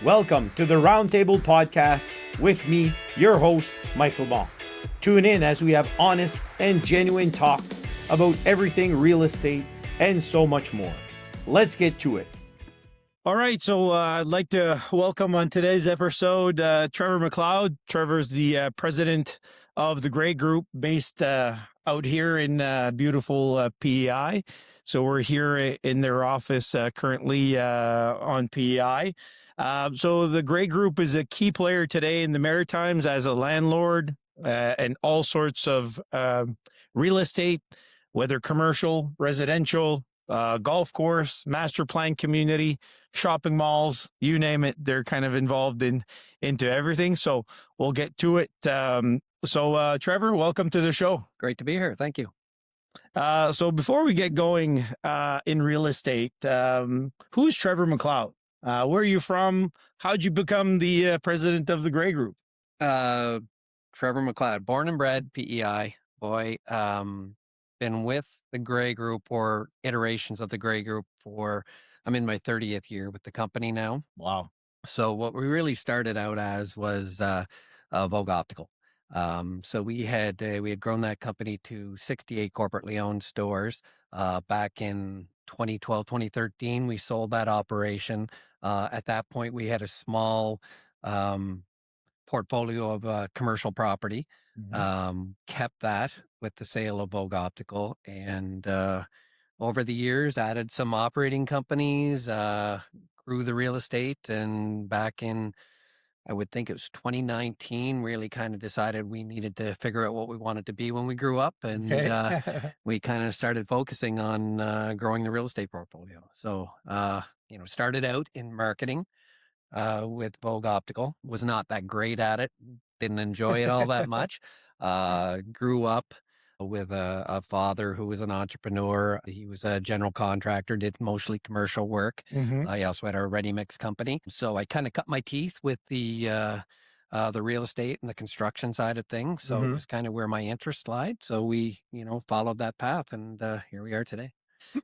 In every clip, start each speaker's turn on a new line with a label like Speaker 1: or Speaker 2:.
Speaker 1: Welcome to the Roundtable Podcast with me, your host, Michael Baum. Tune in as we have honest and genuine talks about everything real estate and so much more. Let's get to it. All right, so I'd like to welcome on today's episode Trevor MacLeod. Trevor's the president of the Gray Group based out here in beautiful PEI. So we're here in their office currently on PEI. So the Gray Group is a key player today in the Maritimes as a landlord and all sorts of real estate, whether commercial, residential, golf course, master plan community, shopping malls, you name it. They're kind of involved into everything. So we'll get to it. So Trevor, welcome to the show.
Speaker 2: Great to be here. Thank you.
Speaker 1: So before we get going in real estate, who's Trevor MacLeod? Where are you from? How'd you become the president of the Gray Group?
Speaker 2: Trevor MacLeod, born and bred PEI boy. Been with the Gray Group or iterations of the Gray Group I'm in my 30th year with the company now.
Speaker 1: Wow.
Speaker 2: So what we really started out as was Vogue Optical. So we had grown that company to 68 corporately owned stores. Back in 2012, 2013, we sold that operation. At that point, we had a small portfolio of commercial property. Kept that with the sale of Vogue Optical, and over the years added some operating companies, grew the real estate, and back in, I would think it was 2019, really kind of decided we needed to figure out what we wanted to be when we grew up, and we kind of started focusing on growing the real estate portfolio. So started out in marketing with Vogue Optical, was not that great at it, didn't enjoy it all that much. Grew up with a father who was an entrepreneur. He was a general contractor, did mostly commercial work. I also had a ready mix company. So I kind of cut my teeth with the real estate and the construction side of things. So it was kind of where my interest lied. So we, followed that path, and here we are today.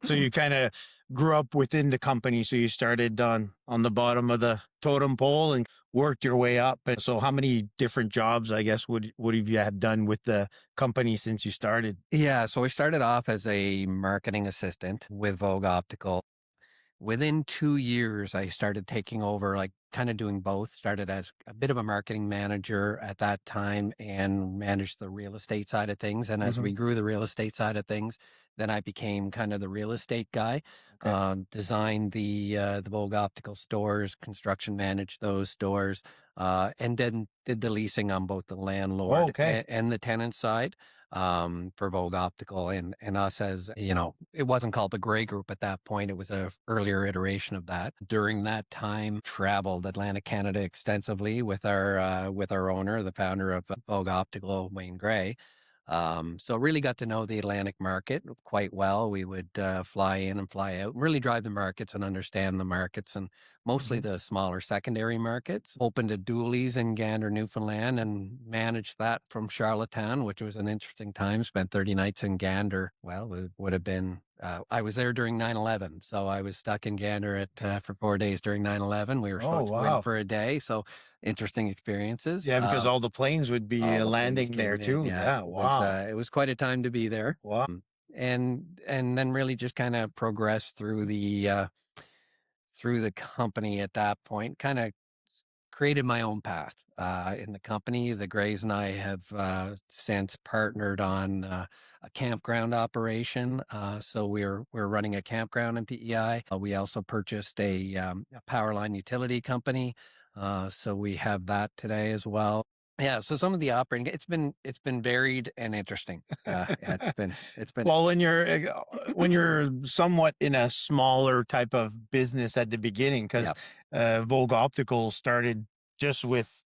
Speaker 1: So you kind of grew up within the company. So you started on the bottom of the totem pole and worked your way up. And so how many different jobs, I guess, would have you have done with the company since you started?
Speaker 2: Yeah. So I started off as a marketing assistant with Vogue Optical. Within 2 years, I started taking over, like kind of doing both. Started as a bit of a marketing manager at that time and managed the real estate side of things. And as we grew the real estate side of things, then I became kind of the real estate guy. Designed the Vogue Optical stores, construction managed those stores, and then did the leasing on both the landlord and the tenant side. For Vogue Optical and us, as it wasn't called the Gray Group at that point. It was a earlier iteration of that. During that time, traveled Atlantic Canada extensively with our owner, the founder of Vogue Optical, Wayne Gray. So really got to know the Atlantic market quite well. We would fly in and fly out, and really drive the markets and understand the markets, and mostly the smaller secondary markets. Opened a Dooley's in Gander, Newfoundland, and managed that from Charlottetown, which was an interesting time. Spent 30 nights in Gander. Well, it would have been, I was there during 9/11. So I was stuck in Gander for 4 days during 9/11. We were supposed to win for a day. So interesting experiences.
Speaker 1: Yeah, because all the planes would be landing there too. Yeah. Wow.
Speaker 2: It was quite a time to be there.
Speaker 1: Wow.
Speaker 2: And then really just kind of progressed through the company at that point. Kind of created my own path in the company. The Grays and I have since partnered on a campground operation. So we're running a campground in PEI. We also purchased a power line utility company. So we have that today as well. Yeah. So some of the operating, it's been varied and interesting. It's been.
Speaker 1: Well, when you're somewhat in a smaller type of business at the beginning, because Vogue Optical started just with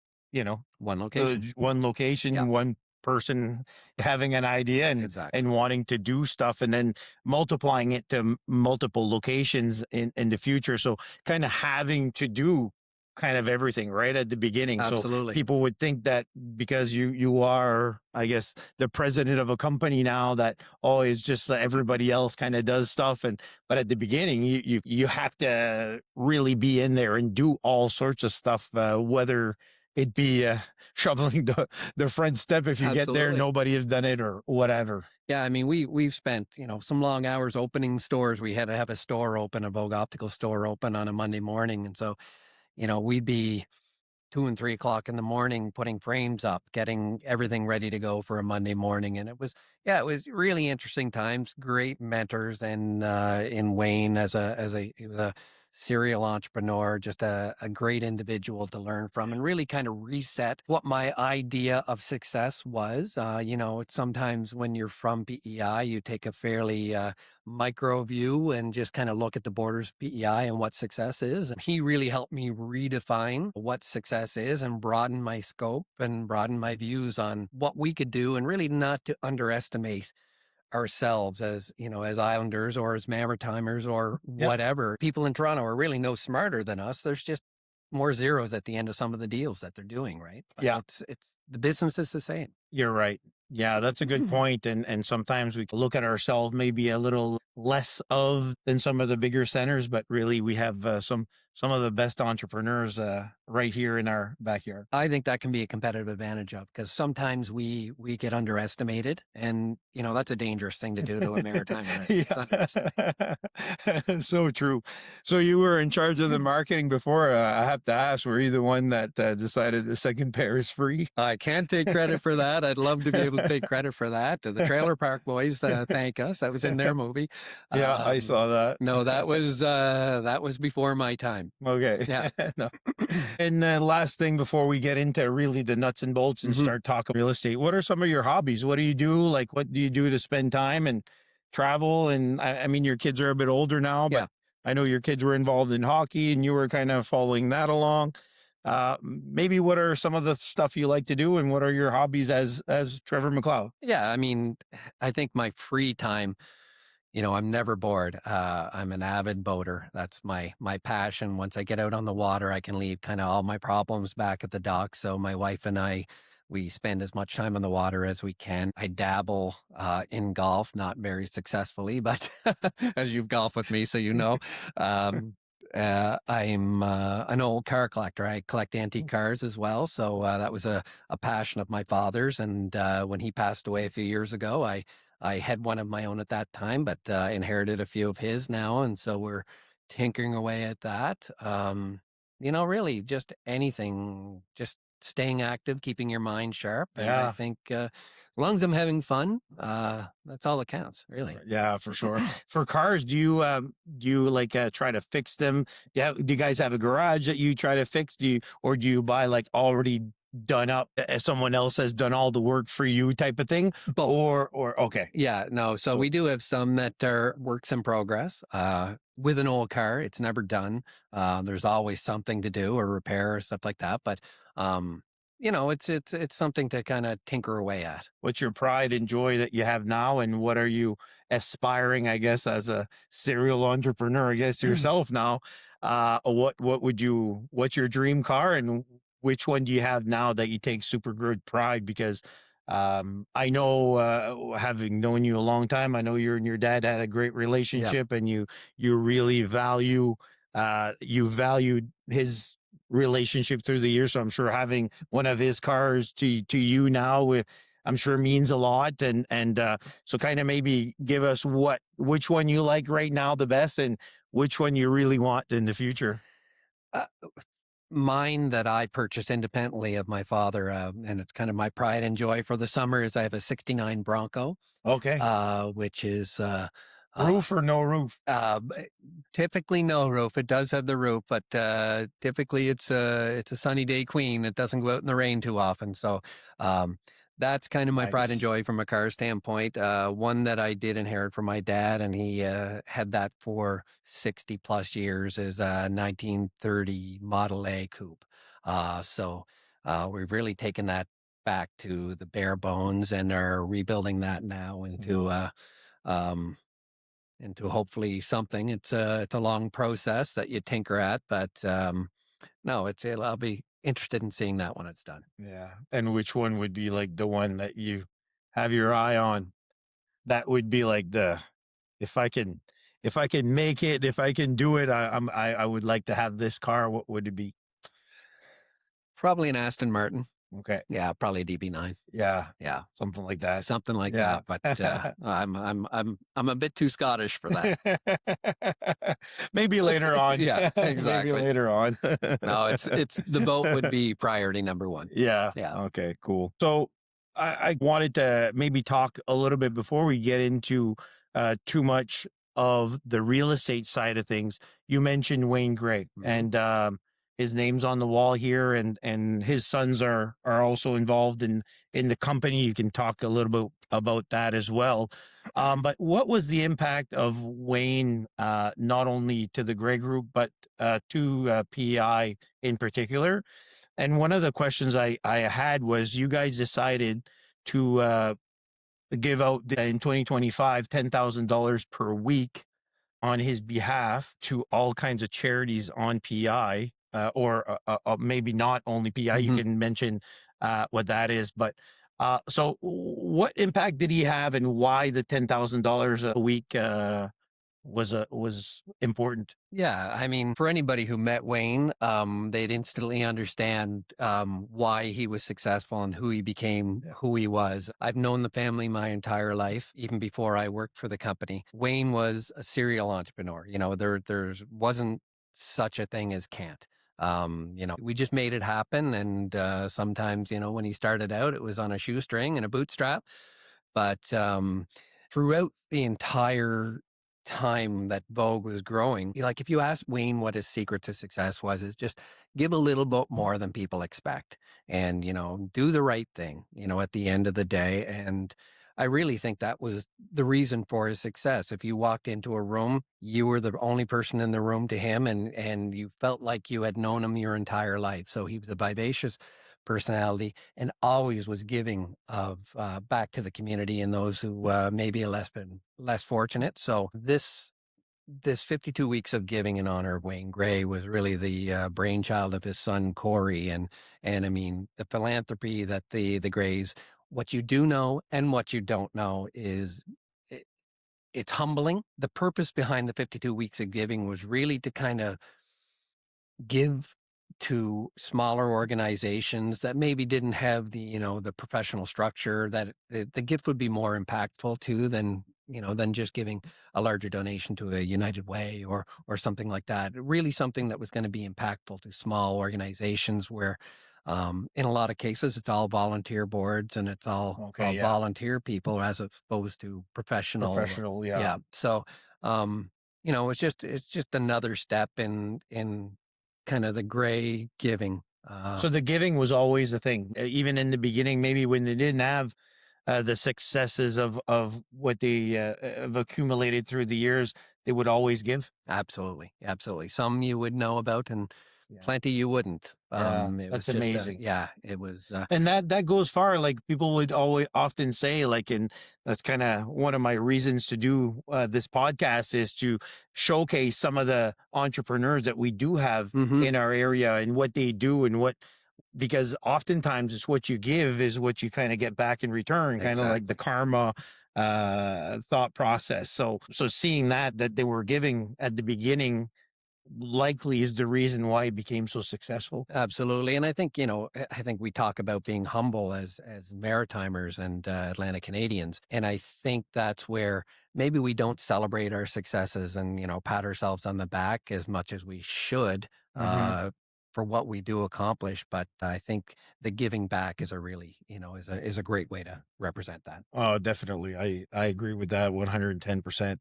Speaker 2: one location,
Speaker 1: one person having an idea and wanting to do stuff, and then multiplying it to multiple locations in the future. So kind of having to do kind of everything right at the beginning. So
Speaker 2: Absolutely.
Speaker 1: people would think that because you are, I guess, the president of a company now, that oh, it's just everybody else kind of does stuff. And but at the beginning, you have to really be in there and do all sorts of stuff, whether it be shoveling the front step if you get there,
Speaker 2: Absolutely.
Speaker 1: nobody has done it or whatever.
Speaker 2: Yeah, I mean, we've spent, some long hours opening stores. We had to have a store open, a Vogue Optical store open on a Monday morning. And so, we'd be 2 and 3 o'clock in the morning, putting frames up, getting everything ready to go for a Monday morning. And it was really interesting times, great mentors. And in Wayne he was a serial entrepreneur, just a great individual to learn from and really kind of reset what my idea of success was. It's sometimes when you're from PEI, you take a fairly micro view and just kind of look at the borders of PEI and what success is. And he really helped me redefine what success is and broaden my scope and broaden my views on what we could do, and really not to underestimate ourselves as Islanders or as Maritimers or
Speaker 1: Yeah.
Speaker 2: whatever. People in Toronto are really no smarter than us. There's just more zeros at the end of some of the deals that they're doing, right? But
Speaker 1: Yeah.
Speaker 2: it's the business is the same.
Speaker 1: You're right. Yeah, that's a good point. And sometimes we look at ourselves maybe a little less of than some of the bigger centers, but really we have some of the best entrepreneurs right here in our backyard.
Speaker 2: I think that can be a competitive advantage because sometimes we get underestimated, and that's a dangerous thing to do to a maritimer.
Speaker 1: Yeah. So true. So you were in charge of the marketing before. I have to ask, were you the one that decided the second pair is free?
Speaker 2: I can't take credit for that. I'd love to be able to take credit for that. The Trailer Park Boys thank us. That was in their movie.
Speaker 1: Yeah, I saw that.
Speaker 2: No, that was before my time.
Speaker 1: Okay.
Speaker 2: Yeah.
Speaker 1: No. And last thing before we get into really the nuts and bolts and start talking real estate, what are some of your hobbies? What do you do? Like, what do you do to spend time and travel? And I mean, your kids are a bit older now, but I know your kids were involved in hockey and you were kind of following that along. Maybe what are some of the stuff you like to do, and what are your hobbies as Trevor MacLeod?
Speaker 2: Yeah, I mean, I think my free time, I'm never bored. I'm an avid boater. That's my passion. Once I get out on the water, I can leave kind of all my problems back at the dock. So my wife and I, we spend as much time on the water as we can. I dabble in golf, not very successfully, but as you've golfed with me, so I'm an old car collector. I collect antique cars as well. So that was a passion of my father's. And when he passed away a few years ago, I had one of my own at that time, but inherited a few of his now. And so we're tinkering away at that. Really just anything, just staying active, keeping your mind sharp. And I think as long as I'm having fun, that's all that counts, really.
Speaker 1: Yeah, for sure. For cars, do you like try to fix them? Do you guys have a garage that you try to fix? Or do you buy like already done up, as someone else has done all the work for you type of thing?
Speaker 2: Both.
Speaker 1: Or okay.
Speaker 2: Yeah, no. So we do have some that are works in progress. With an old car, it's never done. There's always something to do or repair or stuff like that. But it's something to kind of tinker away at.
Speaker 1: What's your pride and joy that you have now, and what are you aspiring, I guess, as a serial entrepreneur, I guess, yourself now? What's your dream car, and which one do you have now that you take super good pride? Because I know, having known you a long time, I know you and your dad had a great relationship, and you really you valued his relationship through the years. So I'm sure having one of his cars to you now, I'm sure means a lot. And so kind of maybe give us which one you like right now the best, and which one you really want in the future.
Speaker 2: Mine that I purchased independently of my father, and it's kind of my pride and joy for the summer, is I have a '69 Bronco.
Speaker 1: Okay.
Speaker 2: Which is
Speaker 1: roof or no roof?
Speaker 2: Typically no roof. It does have the roof, but typically it's a sunny day queen. It doesn't go out in the rain too often. So that's kind of my pride and joy from a car standpoint. One that I did inherit from my dad, and he had that for 60 plus years, is a 1930 Model A coupe. So we've really taken that back to the bare bones and are rebuilding that now into hopefully something. It's a long process that you tinker at, but No, I'll be interested in seeing that when it's done.
Speaker 1: Yeah. And which one would be like the one that you have your eye on? That would be like if I can, if I can make it, if I can do it, I would like to have this car. What would it be?
Speaker 2: Probably an Aston Martin.
Speaker 1: Okay.
Speaker 2: Yeah, probably a DB9.
Speaker 1: Yeah.
Speaker 2: Yeah,
Speaker 1: Something like that.
Speaker 2: something like
Speaker 1: Yeah.
Speaker 2: that. But I'm a bit too Scottish for that.
Speaker 1: Maybe later on.
Speaker 2: Yeah,
Speaker 1: Maybe
Speaker 2: exactly.
Speaker 1: later on.
Speaker 2: No, it's the boat would be priority number one.
Speaker 1: Yeah.
Speaker 2: Yeah.
Speaker 1: Okay, cool. So I wanted to maybe talk a little bit before we get into too much of the real estate side of things. You mentioned Wayne Gray,
Speaker 2: Mhm.
Speaker 1: and his name's on the wall here, and his sons are also involved in the company. You can talk a little bit about that as well. But what was the impact of Wayne, not only to the Gray Group, but to PEI in particular? And one of the questions I had was, you guys decided to give out in 2025 $10,000 per week on his behalf to all kinds of charities on PI, or maybe not only PI. You
Speaker 2: Mhm.
Speaker 1: can mention what that is, but so what impact did he have, and why the $10,000 a week was important?
Speaker 2: Yeah, I mean, for anybody who met Wayne, they'd instantly understand why he was successful and who he became, who he was. I've known the family my entire life, even before I worked for the company. Wayne was a serial entrepreneur. There wasn't such a thing as can't. We just made it happen. And sometimes, when he started out, it was on a shoestring and a bootstrap. But throughout the entire time that Vogue was growing, like if you ask Wayne what his secret to success was, is just give a little bit more than people expect and, do the right thing, at the end of the day. And I really think that was the reason for his success. If you walked into a room, you were the only person in the room to him, and you felt like you had known him your entire life. So he was a vivacious personality and always was giving of back to the community and those who maybe are less fortunate. So this 52 weeks of giving in honor of Wayne Gray was really the brainchild of his son Corey, and I mean the philanthropy that the Grays. What you do know and what you don't know is it's humbling. The purpose behind the 52 weeks of giving was really to kind of give to smaller organizations that maybe didn't have the professional structure, that the gift would be more impactful to than just giving a larger donation to a United Way or something like that. Really something that was going to be impactful to small organizations where in a lot of cases it's all volunteer boards and it's all
Speaker 1: Okay, yeah.
Speaker 2: volunteer people as opposed to
Speaker 1: Professional, yeah.
Speaker 2: yeah. So it's just another step in kind of the Gray giving.
Speaker 1: So the giving was always a thing, even in the beginning, maybe when they didn't have the successes of what they have accumulated through the years, they would always give.
Speaker 2: Absolutely. Some you would know about and plenty you wouldn't.
Speaker 1: Yeah,
Speaker 2: It
Speaker 1: that's
Speaker 2: was just
Speaker 1: amazing.
Speaker 2: it was
Speaker 1: And that goes far. Like people would always often say, like, and that's kind of one of my reasons to do this podcast, is to showcase some of the entrepreneurs that we do have in our area and what they do, and because oftentimes it's what you give is what you kind of get back in return, kind of like the karma thought process. So seeing that they were giving at the beginning likely is the reason why it became so successful.
Speaker 2: Absolutely. And I think, I think we talk about being humble as Maritimers and Atlantic Canadians. And I think that's where maybe we don't celebrate our successes and, pat ourselves on the back as much as we should for what we do accomplish. But I think the giving back is a really, is a great way to represent that.
Speaker 1: Oh, definitely. I agree with that 110%.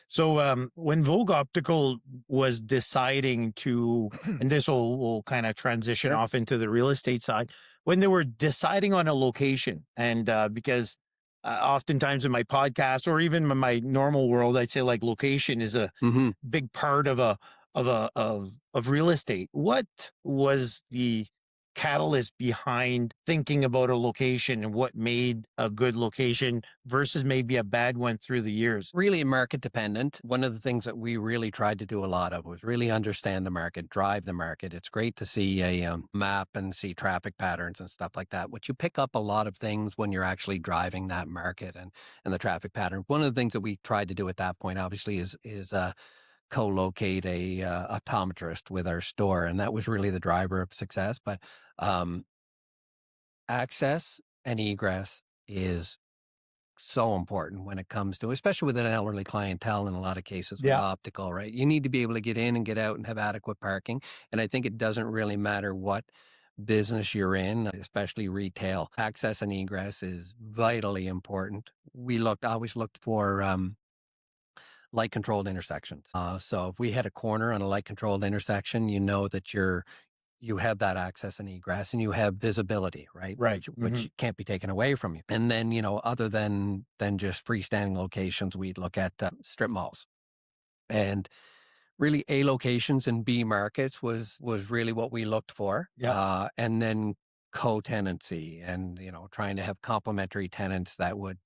Speaker 1: So when Vogue Optical was deciding to, and this will kind of transition off into the real estate side, when they were deciding on a location, and because oftentimes in my podcast or even in my normal world, I'd say like location is a big part of of real estate. What was the catalyst behind thinking about a location and what made a good location versus maybe a bad one through the years?
Speaker 2: Really market dependent. One of the things that we really tried to do a lot of was really understand the market, drive the market. It's great to see a map and see traffic patterns and stuff like that, but you pick up a lot of things when you're actually driving that market and the traffic pattern. One of the things that we tried to do at that point, obviously, is co-locate a optometrist with our store, and that was really the driver of success. But access and egress is so important when it comes to, especially with an elderly clientele in a lot of cases with optical, right? You need to be able to get in and get out and have adequate parking. And I think it doesn't really matter what business you're in, especially retail. Access and egress is vitally important. We always looked for light controlled intersections. So if we had a corner on a light controlled intersection, you know that you have that access and egress and you have visibility, right?
Speaker 1: Right.
Speaker 2: Which can't be taken away from you. And then, other than just freestanding locations, we'd look at strip malls. And really A locations and B markets was really what we looked for. And then co-tenancy and, trying to have complementary tenants that would,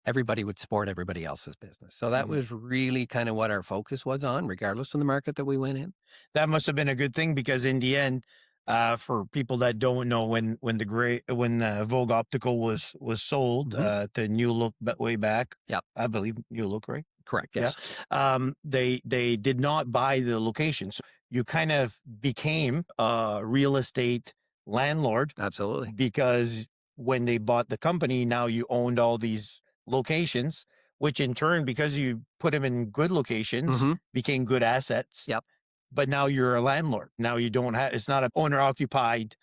Speaker 2: everybody would support everybody else's business. So that was really kind of what our focus was on, regardless of the market that we went in.
Speaker 1: That must have been a good thing, because in the end, for people that don't know, when Vogue Optical was sold to New Look way back, I believe New Look, right?
Speaker 2: Correct. Yes.
Speaker 1: They did not buy the location, so you kind of became a real estate landlord.
Speaker 2: Absolutely.
Speaker 1: Because when they bought the company, now you owned all these locations, which in turn, because you put them in good locations, became good assets. But now you're a landlord. Now you don't have, it's not an owner occupied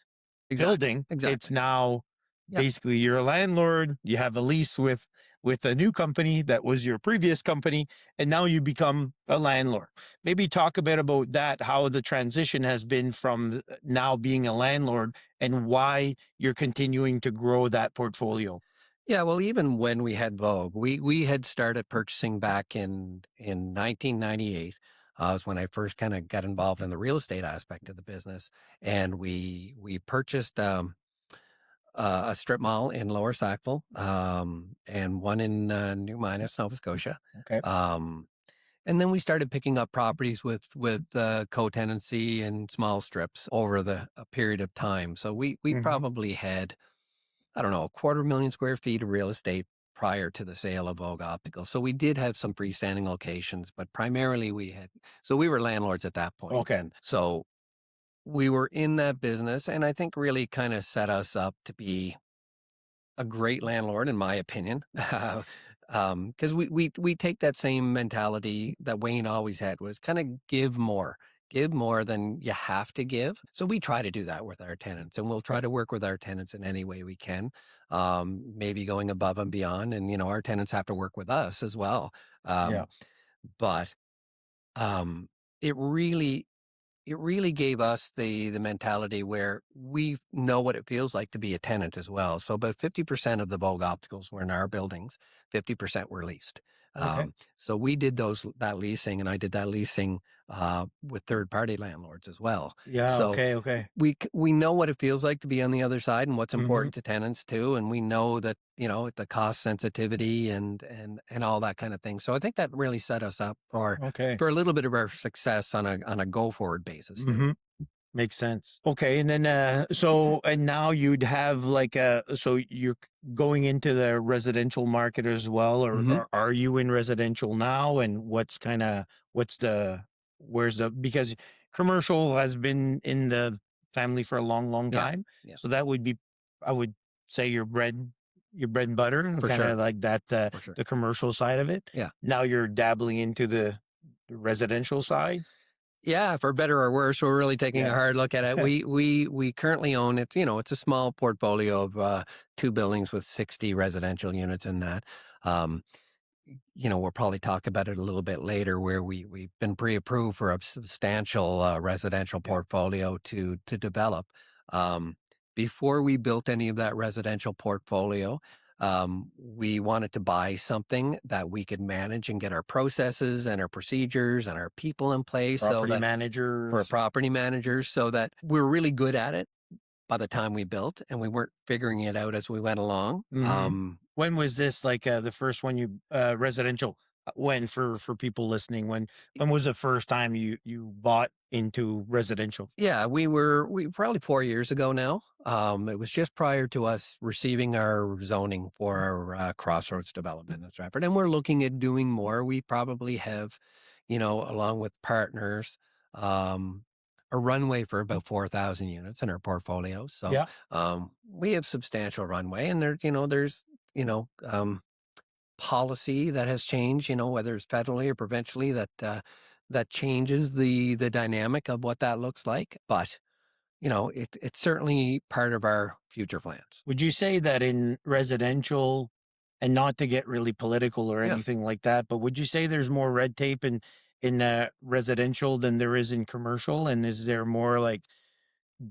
Speaker 1: building. It's now basically you're a landlord. You have a lease with a new company that was your previous company, and now you become a landlord. Maybe talk a bit about that, how the transition has been from now being a landlord and why you're continuing to grow that portfolio.
Speaker 2: Yeah, well, even when we had Vogue, we had started purchasing back in 1998. Was when I first kind of got involved in the real estate aspect of the business, and we purchased a strip mall in Lower Sackville, and one in New Minas, Nova Scotia.
Speaker 1: Okay.
Speaker 2: And then we started picking up properties with co-tenancy and small strips over a period of time. So we probably had, I don't know, 250,000 square feet of real estate prior to the sale of Vogue Optical. So we did have some freestanding locations, but primarily we were landlords at that point.
Speaker 1: Okay.
Speaker 2: And so we were in that business, and I think really kind of set us up to be a great landlord, in my opinion. Because we take that same mentality that Wayne always had, was kind of give more than you have to give. So we try to do that with our tenants, and we'll try to work with our tenants in any way we can, maybe going above and beyond. And, our tenants have to work with us as well. But it really gave us the mentality where we know what it feels like to be a tenant as well. So about 50% of the Vogue Opticals were in our buildings, 50% were leased. So we did that leasing, and I did that leasing with third-party landlords as well. So we know what it feels like to be on the other side and what's important to tenants too, and we know that the cost sensitivity and all that kind of thing. So I think that really set us up for a little bit of our success on a go-forward basis.
Speaker 1: Makes sense. Okay. And then, and now you'd have so you're going into the residential market as well, or are you in residential now? And because commercial has been in the family for a long, long time. So that would be, I would say, your bread and butter, kind of like that, the commercial side of it. Now you're dabbling into the residential side.
Speaker 2: Yeah, for better or worse, we're really taking a hard look at it. We currently own it. It's a small portfolio of 2 buildings with 60 residential units in that. We'll probably talk about it a little bit later, where we've been pre-approved for a substantial residential portfolio to develop. Before we built any of that residential portfolio, we wanted to buy something that we could manage and get our processes and our procedures and our people in place.
Speaker 1: Property managers,
Speaker 2: so that we're really good at it. by the time we built, and we weren't figuring it out as we went along.
Speaker 1: When was this, like, the first one you residential? When, for people listening, when was the first time you bought into residential?
Speaker 2: Yeah, we probably 4 years ago now. It was just prior to us receiving our zoning for our Crossroads development in Stratford, and we're looking at doing more. We probably have, along with partners, um, a runway for about 4,000 units in our portfolio. So
Speaker 1: Yeah.
Speaker 2: we have substantial runway, and there's you know policy that has changed, whether it's federally or provincially, that changes the dynamic of what that looks like. But it's certainly part of our future plans.
Speaker 1: Would you say that in residential, and not to get really political or
Speaker 2: Yeah.
Speaker 1: anything like that, but would you say there's more red tape in residential than there is in commercial? And is there more, like,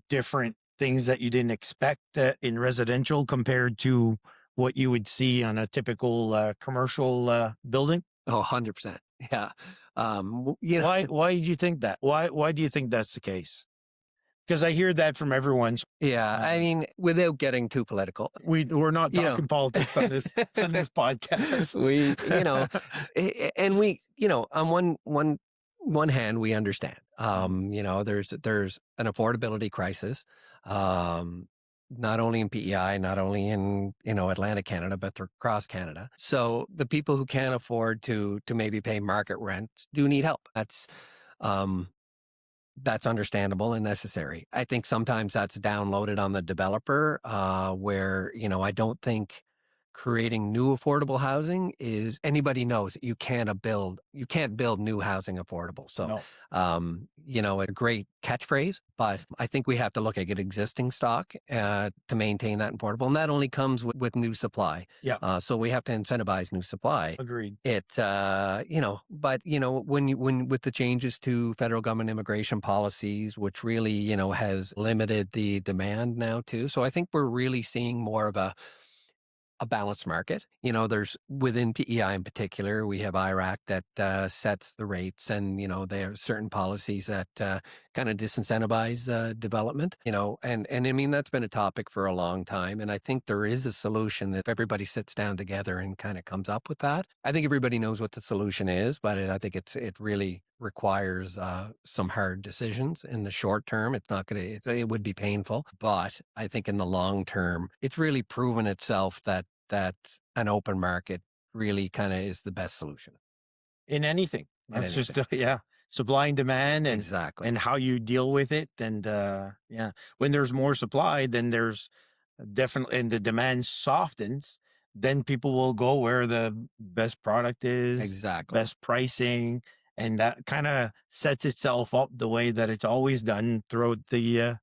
Speaker 1: different things that you didn't expect in residential compared to what you would see on a typical commercial building?
Speaker 2: Oh, 100%. Yeah.
Speaker 1: Why did you think that? Why do you think that's the case? Because I hear that from everyone.
Speaker 2: Yeah. I mean, without getting too political,
Speaker 1: We're not
Speaker 2: you know,
Speaker 1: talking politics on this podcast.
Speaker 2: and we, on one hand, we understand, there's an affordability crisis, not only in PEI, not only in, Atlantic Canada, but across Canada. So the people who can't afford to maybe pay market rent do need help. That's understandable and necessary. I think sometimes that's downloaded on the developer, where, I don't think creating new affordable housing is, anybody knows that you can't build new housing affordable. So, a great catchphrase, but I think we have to look at existing stock to maintain that affordable. And that only comes with new supply.
Speaker 1: Yeah.
Speaker 2: So we have to incentivize new supply.
Speaker 1: Agreed.
Speaker 2: When with the changes to federal government immigration policies, which really, has limited the demand now too. So I think we're really seeing more of a balanced market. There's within PEI in particular, we have IRAC that sets the rates, and there are certain policies that kind of disincentivize development. And I mean that's been a topic for a long time, and I think there is a solution if everybody sits down together and kind of comes up with that. I think everybody knows what the solution is, but I think it really requires some hard decisions. In the short term, it's not going to. It would be painful, but I think in the long term, it's really proven itself that an open market really kind of is the best solution
Speaker 1: In anything.
Speaker 2: in
Speaker 1: That's just
Speaker 2: anything.
Speaker 1: supply and demand,
Speaker 2: Exactly.
Speaker 1: and how you deal with it. And when there's more supply, then there's definitely, and the demand softens, then people will go where the best product is,
Speaker 2: Exactly.
Speaker 1: best pricing, and that kind of sets itself up the way that it's always done throughout the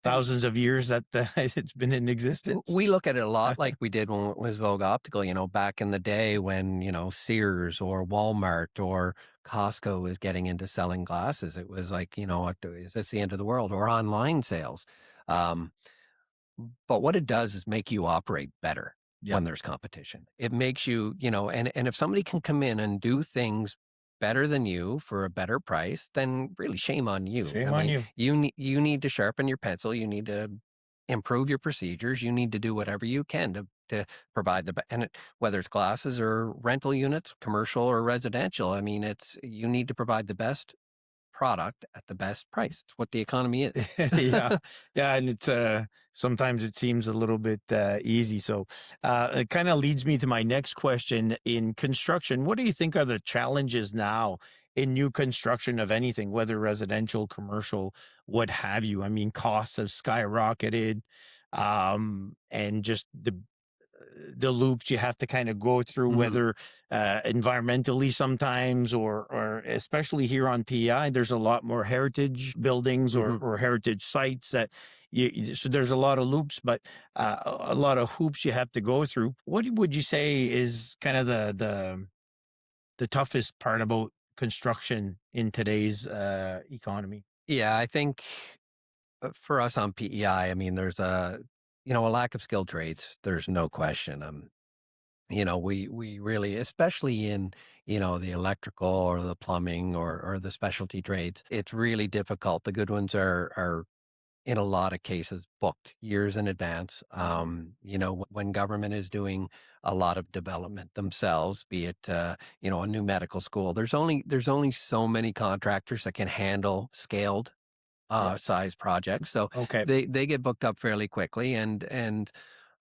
Speaker 1: thousands of years that it's been in existence.
Speaker 2: We look at it a lot like we did when it was Vogue Optical, back in the day when, Sears or Walmart or Costco was getting into selling glasses. It was like, is this the end of the world? Or online sales. But what it does is make you operate better when there's competition. It makes you, and if somebody can come in and do things better than you for a better price, then really shame on you.
Speaker 1: Shame on you.
Speaker 2: You need to sharpen your pencil. You need to improve your procedures. You need to do whatever you can to provide whether it's glasses or rental units, commercial or residential. I mean, you need to provide the best product at the best price. It's what the economy is.
Speaker 1: Yeah. And it's sometimes it seems a little bit easy. So it kind of leads me to my next question. In construction, what do you think are the challenges now in new construction of anything, whether residential, commercial, what have you? I mean, costs have skyrocketed, and just the loops you have to kind of go through, whether environmentally sometimes, or especially here on PEI, there's a lot more heritage buildings or heritage sites that so there's a lot of loops, but a lot of hoops you have to go through. What would you say is kind of the toughest part about construction in today's economy?
Speaker 2: Yeah, I think for us on PEI, I mean, there's a lack of skilled trades. There's no question. We really, especially in, the electrical or the plumbing or the specialty trades, it's really difficult. The good ones are in a lot of cases booked years in advance. When government is doing a lot of development themselves, be it a new medical school, there's only so many contractors that can handle scaled size projects. So
Speaker 1: Okay.
Speaker 2: they get booked up fairly quickly,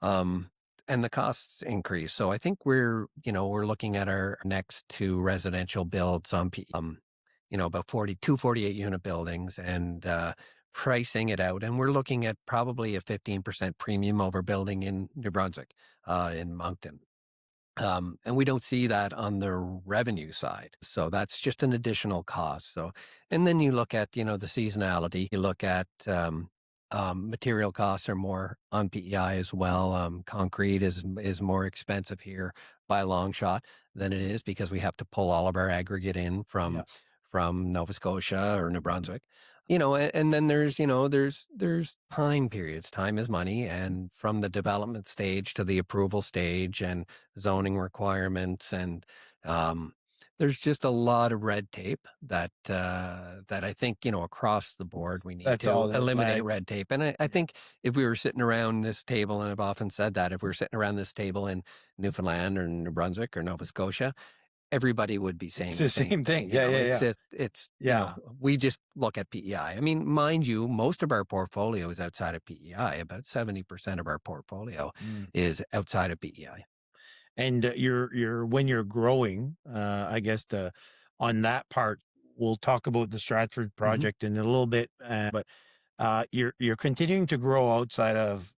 Speaker 2: um and the costs increase. So I think we're looking at our next two residential builds on about 48 unit buildings, and pricing it out. And we're looking at probably a 15% premium over building in New Brunswick, in Moncton. And we don't see that on the revenue side. So that's just an additional cost. So, and then you look at, the seasonality, you look at, material costs are more on PEI as well. Concrete is more expensive here by a long shot than it is, because we have to pull all of our aggregate in from Nova Scotia or New Brunswick. And then there's time periods. Time is money, and from the development stage to the approval stage and zoning requirements, and there's just a lot of red tape that I think across the board we need
Speaker 1: That's
Speaker 2: to
Speaker 1: all that
Speaker 2: eliminate red tape. And I think if we were sitting around this table, and I've often said that, if we were sitting around this table in Newfoundland or New Brunswick or Nova Scotia, everybody would be saying
Speaker 1: It's
Speaker 2: the
Speaker 1: the
Speaker 2: same
Speaker 1: same thing.
Speaker 2: thing.
Speaker 1: Yeah, yeah,
Speaker 2: It's
Speaker 1: yeah.
Speaker 2: it's
Speaker 1: Yeah.
Speaker 2: we just look at PEI. I mean, mind you, most of our portfolio is outside of PEI. About 70% of our portfolio is outside of PEI.
Speaker 1: And you're when you're growing, I guess on that part, we'll talk about the Stratford project in a little bit. But you're continuing to grow outside of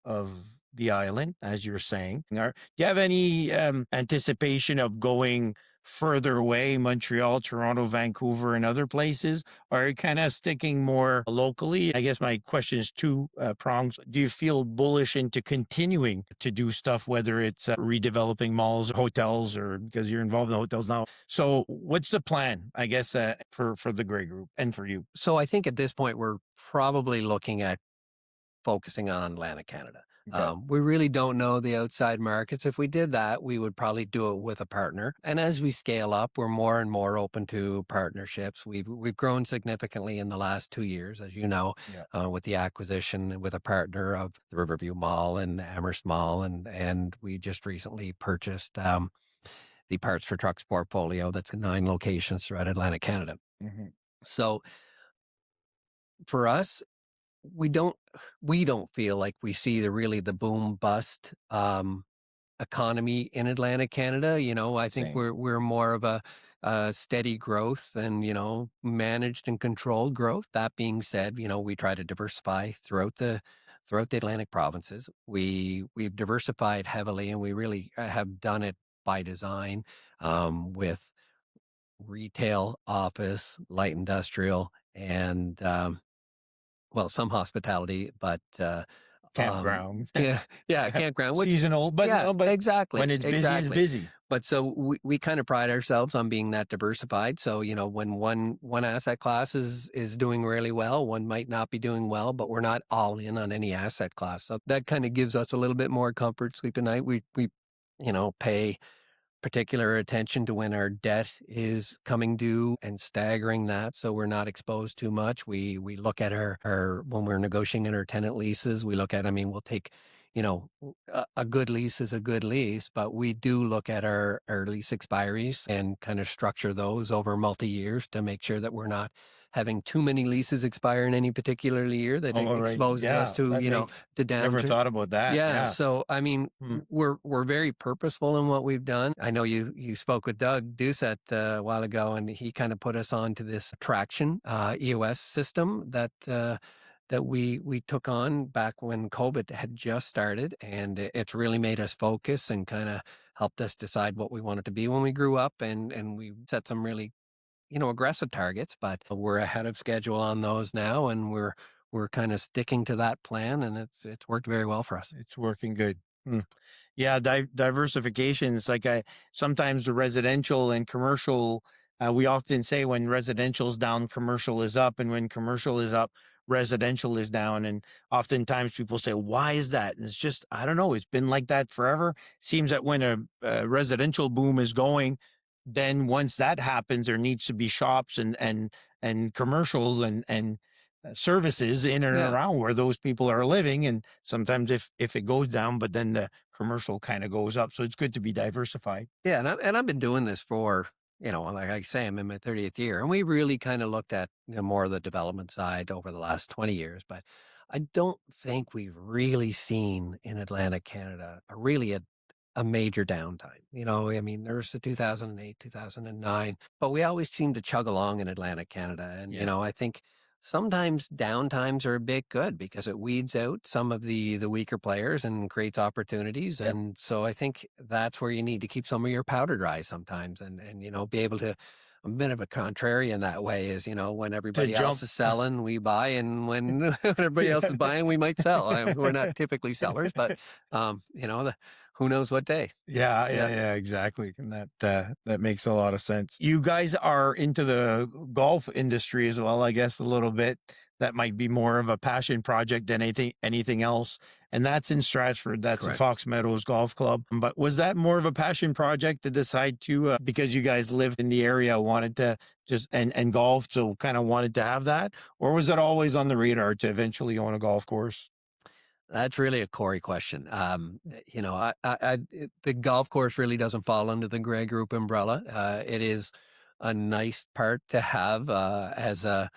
Speaker 1: the island, as you're saying. Do you have any anticipation of going further away, Montreal, Toronto, Vancouver, and other places? Or are you kind of sticking more locally? I guess my question is two prongs. Do you feel bullish into continuing to do stuff, whether it's redeveloping malls, hotels, or because you're involved in hotels now? So what's the plan, I guess, for the Grey Group and for you?
Speaker 2: So I think at this point, we're probably looking at focusing on Atlantic Canada.
Speaker 1: Okay.
Speaker 2: We really don't know the outside markets. If we did that, we would probably do it with a partner. And as we scale up, we're more and more open to partnerships. We've grown significantly in the last 2 years, as you know, with the acquisition with a partner of the Riverview Mall and Amherst Mall, and we just recently purchased the Parts for Trucks portfolio that's in 9 locations throughout Atlantic Canada. So for us, we don't feel like we see the boom bust economy in Atlantic Canada. I think
Speaker 1: Same.
Speaker 2: we're more of a steady growth and managed and controlled growth. That being said, we try to diversify throughout the Atlantic provinces. We've diversified heavily, and we really have done it by design, with retail, office, light industrial, and some hospitality, but
Speaker 1: Campground.
Speaker 2: campground, which
Speaker 1: Seasonal, but
Speaker 2: yeah,
Speaker 1: no, but
Speaker 2: exactly,
Speaker 1: when it's busy, it's busy.
Speaker 2: But so we kind of pride ourselves on being that diversified. So when one asset class is doing really well, one might not be doing well, but we're not all in on any asset class. So that kind of gives us a little bit more comfort, sleep at night. We pay particular attention to when our debt is coming due and staggering that, so we're not exposed too much. We look at our when we're negotiating our tenant leases, we look at, we'll take, a good lease is a good lease, but we do look at our lease expiries and kind of structure those over multi-years to make sure that we're not having too many leases expire in any particular year that exposes us to, to downturn.
Speaker 1: Never thought about that. Yeah.
Speaker 2: So, we're very purposeful in what we've done. I know you spoke with Doug Doucette a while ago, and he kind of put us on to this traction EOS system that we took on back when COVID had just started, and it's really made us focus and kind of helped us decide what we wanted to be when we grew up, and we set some really aggressive targets, but we're ahead of schedule on those now, and we're kind of sticking to that plan, and it's worked very well for us.
Speaker 1: It's working good. Yeah, diversification. It's like sometimes the residential and commercial. We often say when residential is down, commercial is up, and when commercial is up, residential is down. And oftentimes people say, "Why is that?" And it's just, I don't know. It's been like that forever. Seems that when a residential boom is going, then once that happens, there needs to be shops and commercial and services in and
Speaker 2: Yeah.
Speaker 1: around where those people are living. And sometimes if it goes down, but then the commercial kind of goes up. So it's good to be diversified.
Speaker 2: Yeah, and I've been doing this for, like I say, I'm in my 30th year, and we really kind of looked at, more of the development side over the last 20 years. But I don't think we've really seen in Atlantic Canada a major downtime. I mean, there's the 2008, 2009, but we always seem to chug along in Atlantic Canada. And,
Speaker 1: Yeah.
Speaker 2: I think sometimes downtimes are a bit good because it weeds out some of the weaker players and creates opportunities.
Speaker 1: Yep.
Speaker 2: And so I think that's where you need to keep some of your powder dry sometimes and be able to. I'm a bit of a contrarian that way is, when
Speaker 1: To
Speaker 2: everybody else
Speaker 1: jump.
Speaker 2: is selling, we buy. And when, when everybody else is buying, we might sell. We're not typically sellers, but, who knows what day.
Speaker 1: Yeah, exactly. And that makes a lot of sense. You guys are into the golf industry as well, I guess, a little bit. That might be more of a passion project than anything else. And that's in Stratford. That's the
Speaker 2: Correct.
Speaker 1: Fox Meadows Golf Club. But was that more of a passion project to decide to because you guys lived in the area, wanted to just and golf, so kind of wanted to have that, or was it always on the radar to eventually own a golf course?
Speaker 2: That's really a Corey question. The golf course really doesn't fall under the Grey Group umbrella. It is a nice part to have as a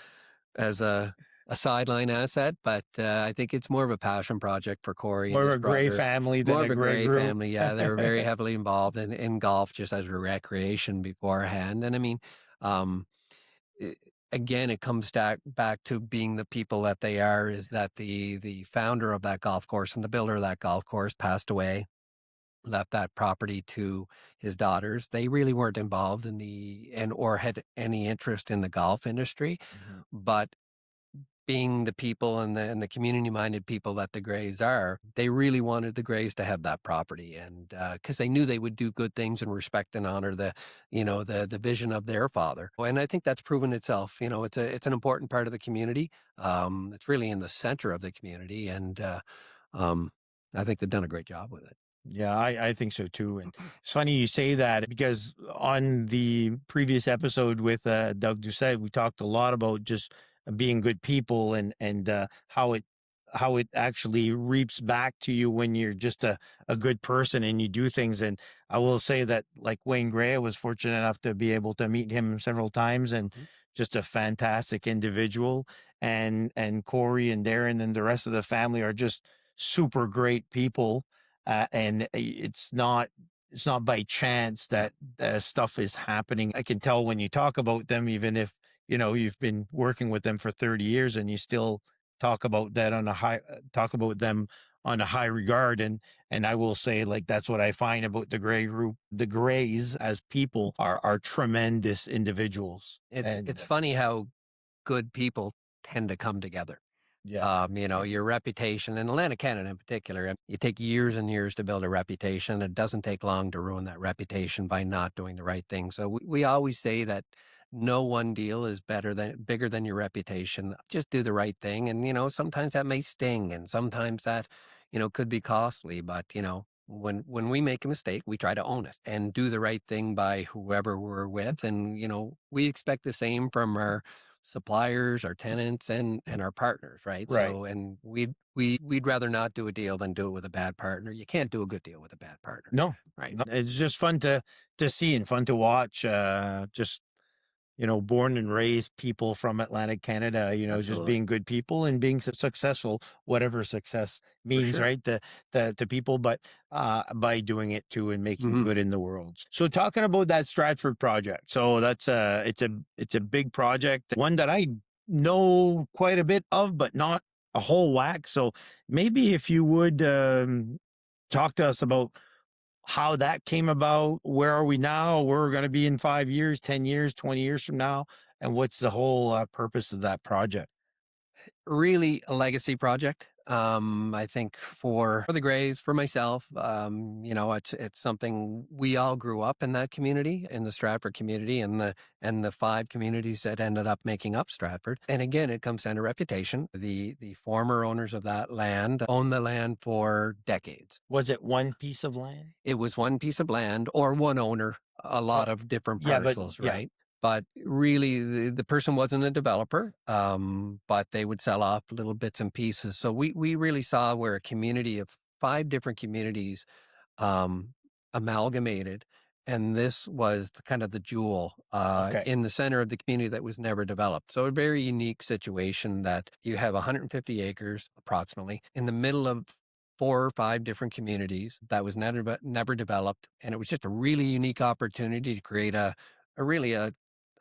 Speaker 2: sideline asset, but I think it's more of a passion project for Corey and
Speaker 1: More of
Speaker 2: his
Speaker 1: a Gray
Speaker 2: brother.
Speaker 1: family than
Speaker 2: More
Speaker 1: a
Speaker 2: of a
Speaker 1: Gray
Speaker 2: Gray
Speaker 1: Group.
Speaker 2: family. Yeah, they were very heavily involved in golf just as a recreation beforehand. And I mean, um, i- again, it comes back to being the people that they are. Is that the founder of that golf course and the builder of that golf course passed away, left that property to his daughters. They really weren't involved in or had any interest in the golf industry,
Speaker 1: Mhm.
Speaker 2: but being the people and the community minded people that the Greys are, they really wanted the Greys to have that property, and because they knew they would do good things and respect and honor the vision of their father. And I think that's proven itself. It's an important part of the community. It's really in the center of the community, and um, I think they've done a great job with it.
Speaker 1: Yeah, I think so too. And it's funny you say that because on the previous episode with Doug Doucette, we talked a lot about just being good people and how it actually reaps back to you when you're just a good person and you do things. And I will say that like Wayne Gray, I was fortunate enough to be able to meet him several times and
Speaker 2: Mhm.
Speaker 1: just a fantastic individual. And Corey and Darren and the rest of the family are just super great people, and it's not by chance
Speaker 2: Yeah,
Speaker 1: that stuff is happening. I can tell when you talk about them, even if you've been working with them for 30 years, and you still talk about them on a high regard. And I will say, like, that's what I find about the Gray Group. The Grays as people are tremendous individuals, and
Speaker 2: it's funny how good people tend to come together.
Speaker 1: yeah, yeah,
Speaker 2: Your reputation in Atlantic Canada in particular, you take years and years to build a reputation. It doesn't take long to ruin that reputation by not doing the right thing. So we always say that no one deal is bigger than your reputation. Just do the right thing. And, sometimes that may sting and sometimes that, could be costly, but, when we make a mistake, we try to own it and do the right thing by whoever we're with. And, we expect the same from our suppliers, our tenants, and our partners, right?
Speaker 1: right.
Speaker 2: So, and we'd rather not do a deal than do it with a bad partner. You can't do a good deal with a bad partner,
Speaker 1: No,
Speaker 2: right?
Speaker 1: no, it's just fun to see and fun to watch. Just born and raised people from Atlantic Canada, just
Speaker 2: Absolutely,
Speaker 1: being good people and being successful, whatever success
Speaker 2: for
Speaker 1: means,
Speaker 2: sure.
Speaker 1: right? To people, but by doing it too and making
Speaker 2: Hmm.
Speaker 1: good in the world. So talking about that Stratford project. So that's it's a big project, one that I know quite a bit of, but not a whole whack. So maybe if you would talk to us about how that came about. Where are we now? Where we're going to be in 5 years, 10 years, 20 years from now? And what's the whole purpose of that project?
Speaker 2: Really a legacy project. I think for the Grays, for myself, it's something we all grew up in that community, in the Stratford community, and the five communities that ended up making up Stratford. And again, it comes down to reputation. The former owners of that land owned the land for decades.
Speaker 1: Was it one piece of land?
Speaker 2: It was one piece of land or one owner, a
Speaker 1: Uh,
Speaker 2: lot of different
Speaker 1: yeah, but
Speaker 2: parcels,
Speaker 1: yeah,
Speaker 2: right? But really, the person wasn't a developer, but they would sell off little bits and pieces. So we really saw where a community of 5 different communities um, amalgamated. And this was kind of the jewel
Speaker 1: Okay.
Speaker 2: in the center of the community that was never developed. So a very unique situation that you have 150 acres approximately in the middle of 4 or 5 different communities that was never developed. And it was just a really unique opportunity to create a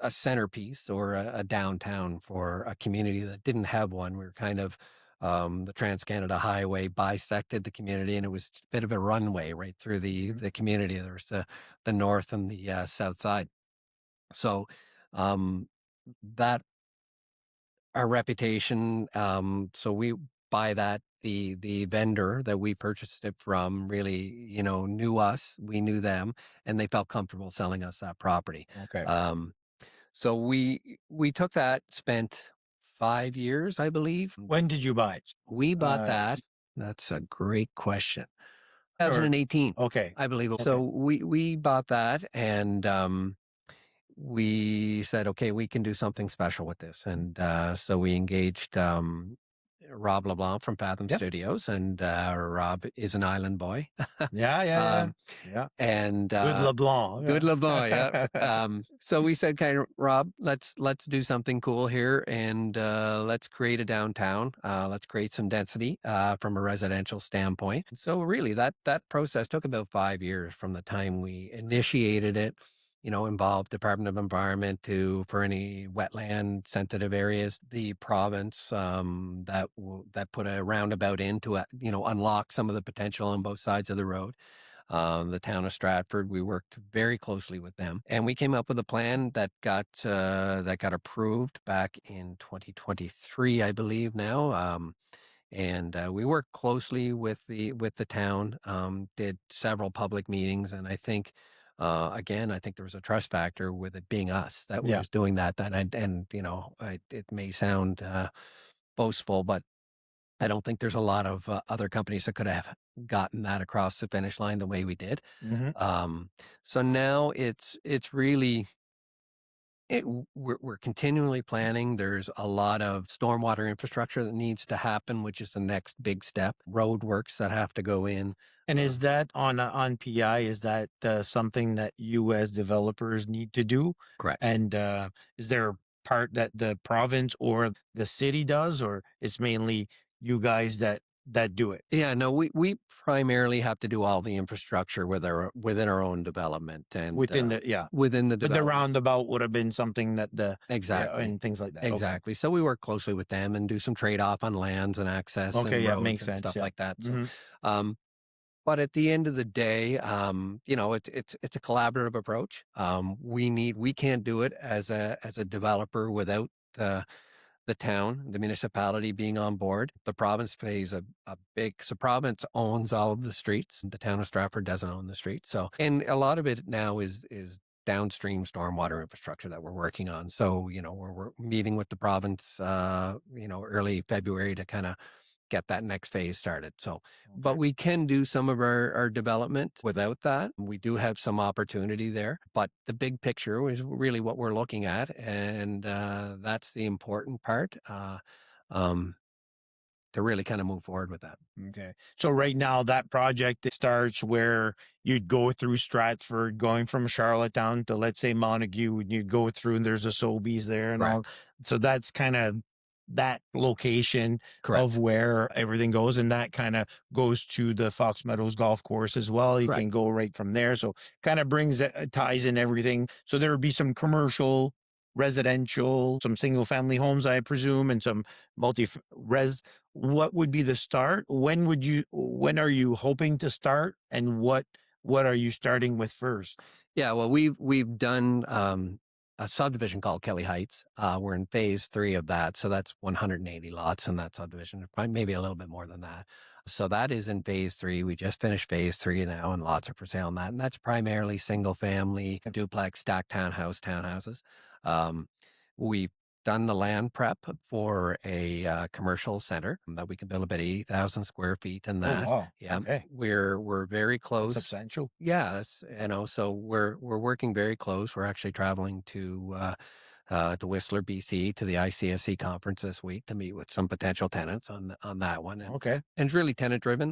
Speaker 2: centerpiece or a downtown for a community that didn't have one. We were kind of the Trans-Canada Highway bisected the community, and it was a bit of a runway right through the community. There was the north and the south side. So that our reputation. So we buy that the vendor that we purchased it from really, knew us. We knew them, and they felt comfortable selling us that property.
Speaker 1: Okay.
Speaker 2: So we took that, spent 5 years, I believe.
Speaker 1: When did you buy it?
Speaker 2: We bought that. That's a great question.
Speaker 1: Or
Speaker 2: 2018,
Speaker 1: okay.
Speaker 2: I believe. So we bought that, and we said, okay, we can do something special with this. And so we engaged Rob LeBlanc from Fathom
Speaker 1: Yep.
Speaker 2: Studios, and Rob is an island boy.
Speaker 1: Yeah.
Speaker 2: And
Speaker 1: Good LeBlanc.
Speaker 2: good
Speaker 1: Yeah.
Speaker 2: LeBlanc, yeah. So we said, kind of, Rob, let's do something cool here, and let's create a downtown. Let's create some density from a residential standpoint. So really, that process took about 5 years from the time we initiated it. Involved Department of Environment for any wetland sensitive areas, the province that put a roundabout in to unlock some of the potential on both sides of the road. The town of Stratford, we worked very closely with them, and we came up with a plan that got approved back in 2023, I believe now. And we worked closely with the town, did several public meetings, and I think again, I think there was a trust factor with it being us that was doing that. It may sound boastful, but I don't think there's a lot of other companies that could have gotten that across the finish line the way we did. So now it's really we're continually planning. There's a lot of stormwater infrastructure that needs to happen, which is the next big step. Road works that have to go in.
Speaker 1: And is that on PI? Is that something that you as developers need to do?
Speaker 2: Correct.
Speaker 1: And is there a part that the province or the city does, or it's mainly you guys that do it?
Speaker 2: Yeah, no, we primarily have to do all the infrastructure within our own development and
Speaker 1: Within the
Speaker 2: within the
Speaker 1: but the
Speaker 2: development.
Speaker 1: roundabout would have been something that
Speaker 2: Exactly.
Speaker 1: and things like that. Okay.
Speaker 2: Exactly. So we work closely with them and do some trade off on lands and access and
Speaker 1: Okay, yeah,
Speaker 2: roads
Speaker 1: makes
Speaker 2: and
Speaker 1: sense.
Speaker 2: stuff
Speaker 1: Yeah.
Speaker 2: like that. So,
Speaker 1: Mhm.
Speaker 2: but at the end of the day, it's a collaborative approach. We can't do it as a developer without the town, the municipality being on board. The province pays a big, so province owns all of the streets. The town of Stratford doesn't own the streets. So, and a lot of it now is downstream stormwater infrastructure that we're working on. So, we're meeting with the province, early February to kind of get that next phase started. So, but we can do some of our development without that. We do have some opportunity there, but the big picture is really what we're looking at. And that's the important part to really kind of move forward with that.
Speaker 1: Okay. So right now that project it starts where you'd go through Stratford, going from Charlottetown to let's say Montague, and you'd go through and there's a Sobeys there and all. So that's kind of that location of where everything goes, and that kind of goes to the Fox Meadows golf course as well. You can go right from there. So kind of ties in everything. So there would be some commercial, residential, some single family homes, I presume, and some multi-res. What would be the start? When are you hoping to start? And what are you starting with first?
Speaker 2: Yeah, well, we've done a subdivision called Kelly Heights. We're in phase 3 of that. So that's 180 lots in that subdivision, probably maybe a little bit more than that. So that is in phase 3. We just finished phase 3 now, and lots are for sale on that. And that's primarily single family, duplex, stacked townhouses. We done the land prep for a commercial center that we can build about 80,000 square feet and
Speaker 1: Oh,
Speaker 2: that.
Speaker 1: wow.
Speaker 2: Yeah,
Speaker 1: Okay.
Speaker 2: we're very
Speaker 1: That's
Speaker 2: close.
Speaker 1: substantial.
Speaker 2: Yeah, so we're working very close. We're actually traveling to Whistler, BC, to the ICSC conference this week to meet with some potential tenants on that one.
Speaker 1: Okay.
Speaker 2: And it's really tenant driven.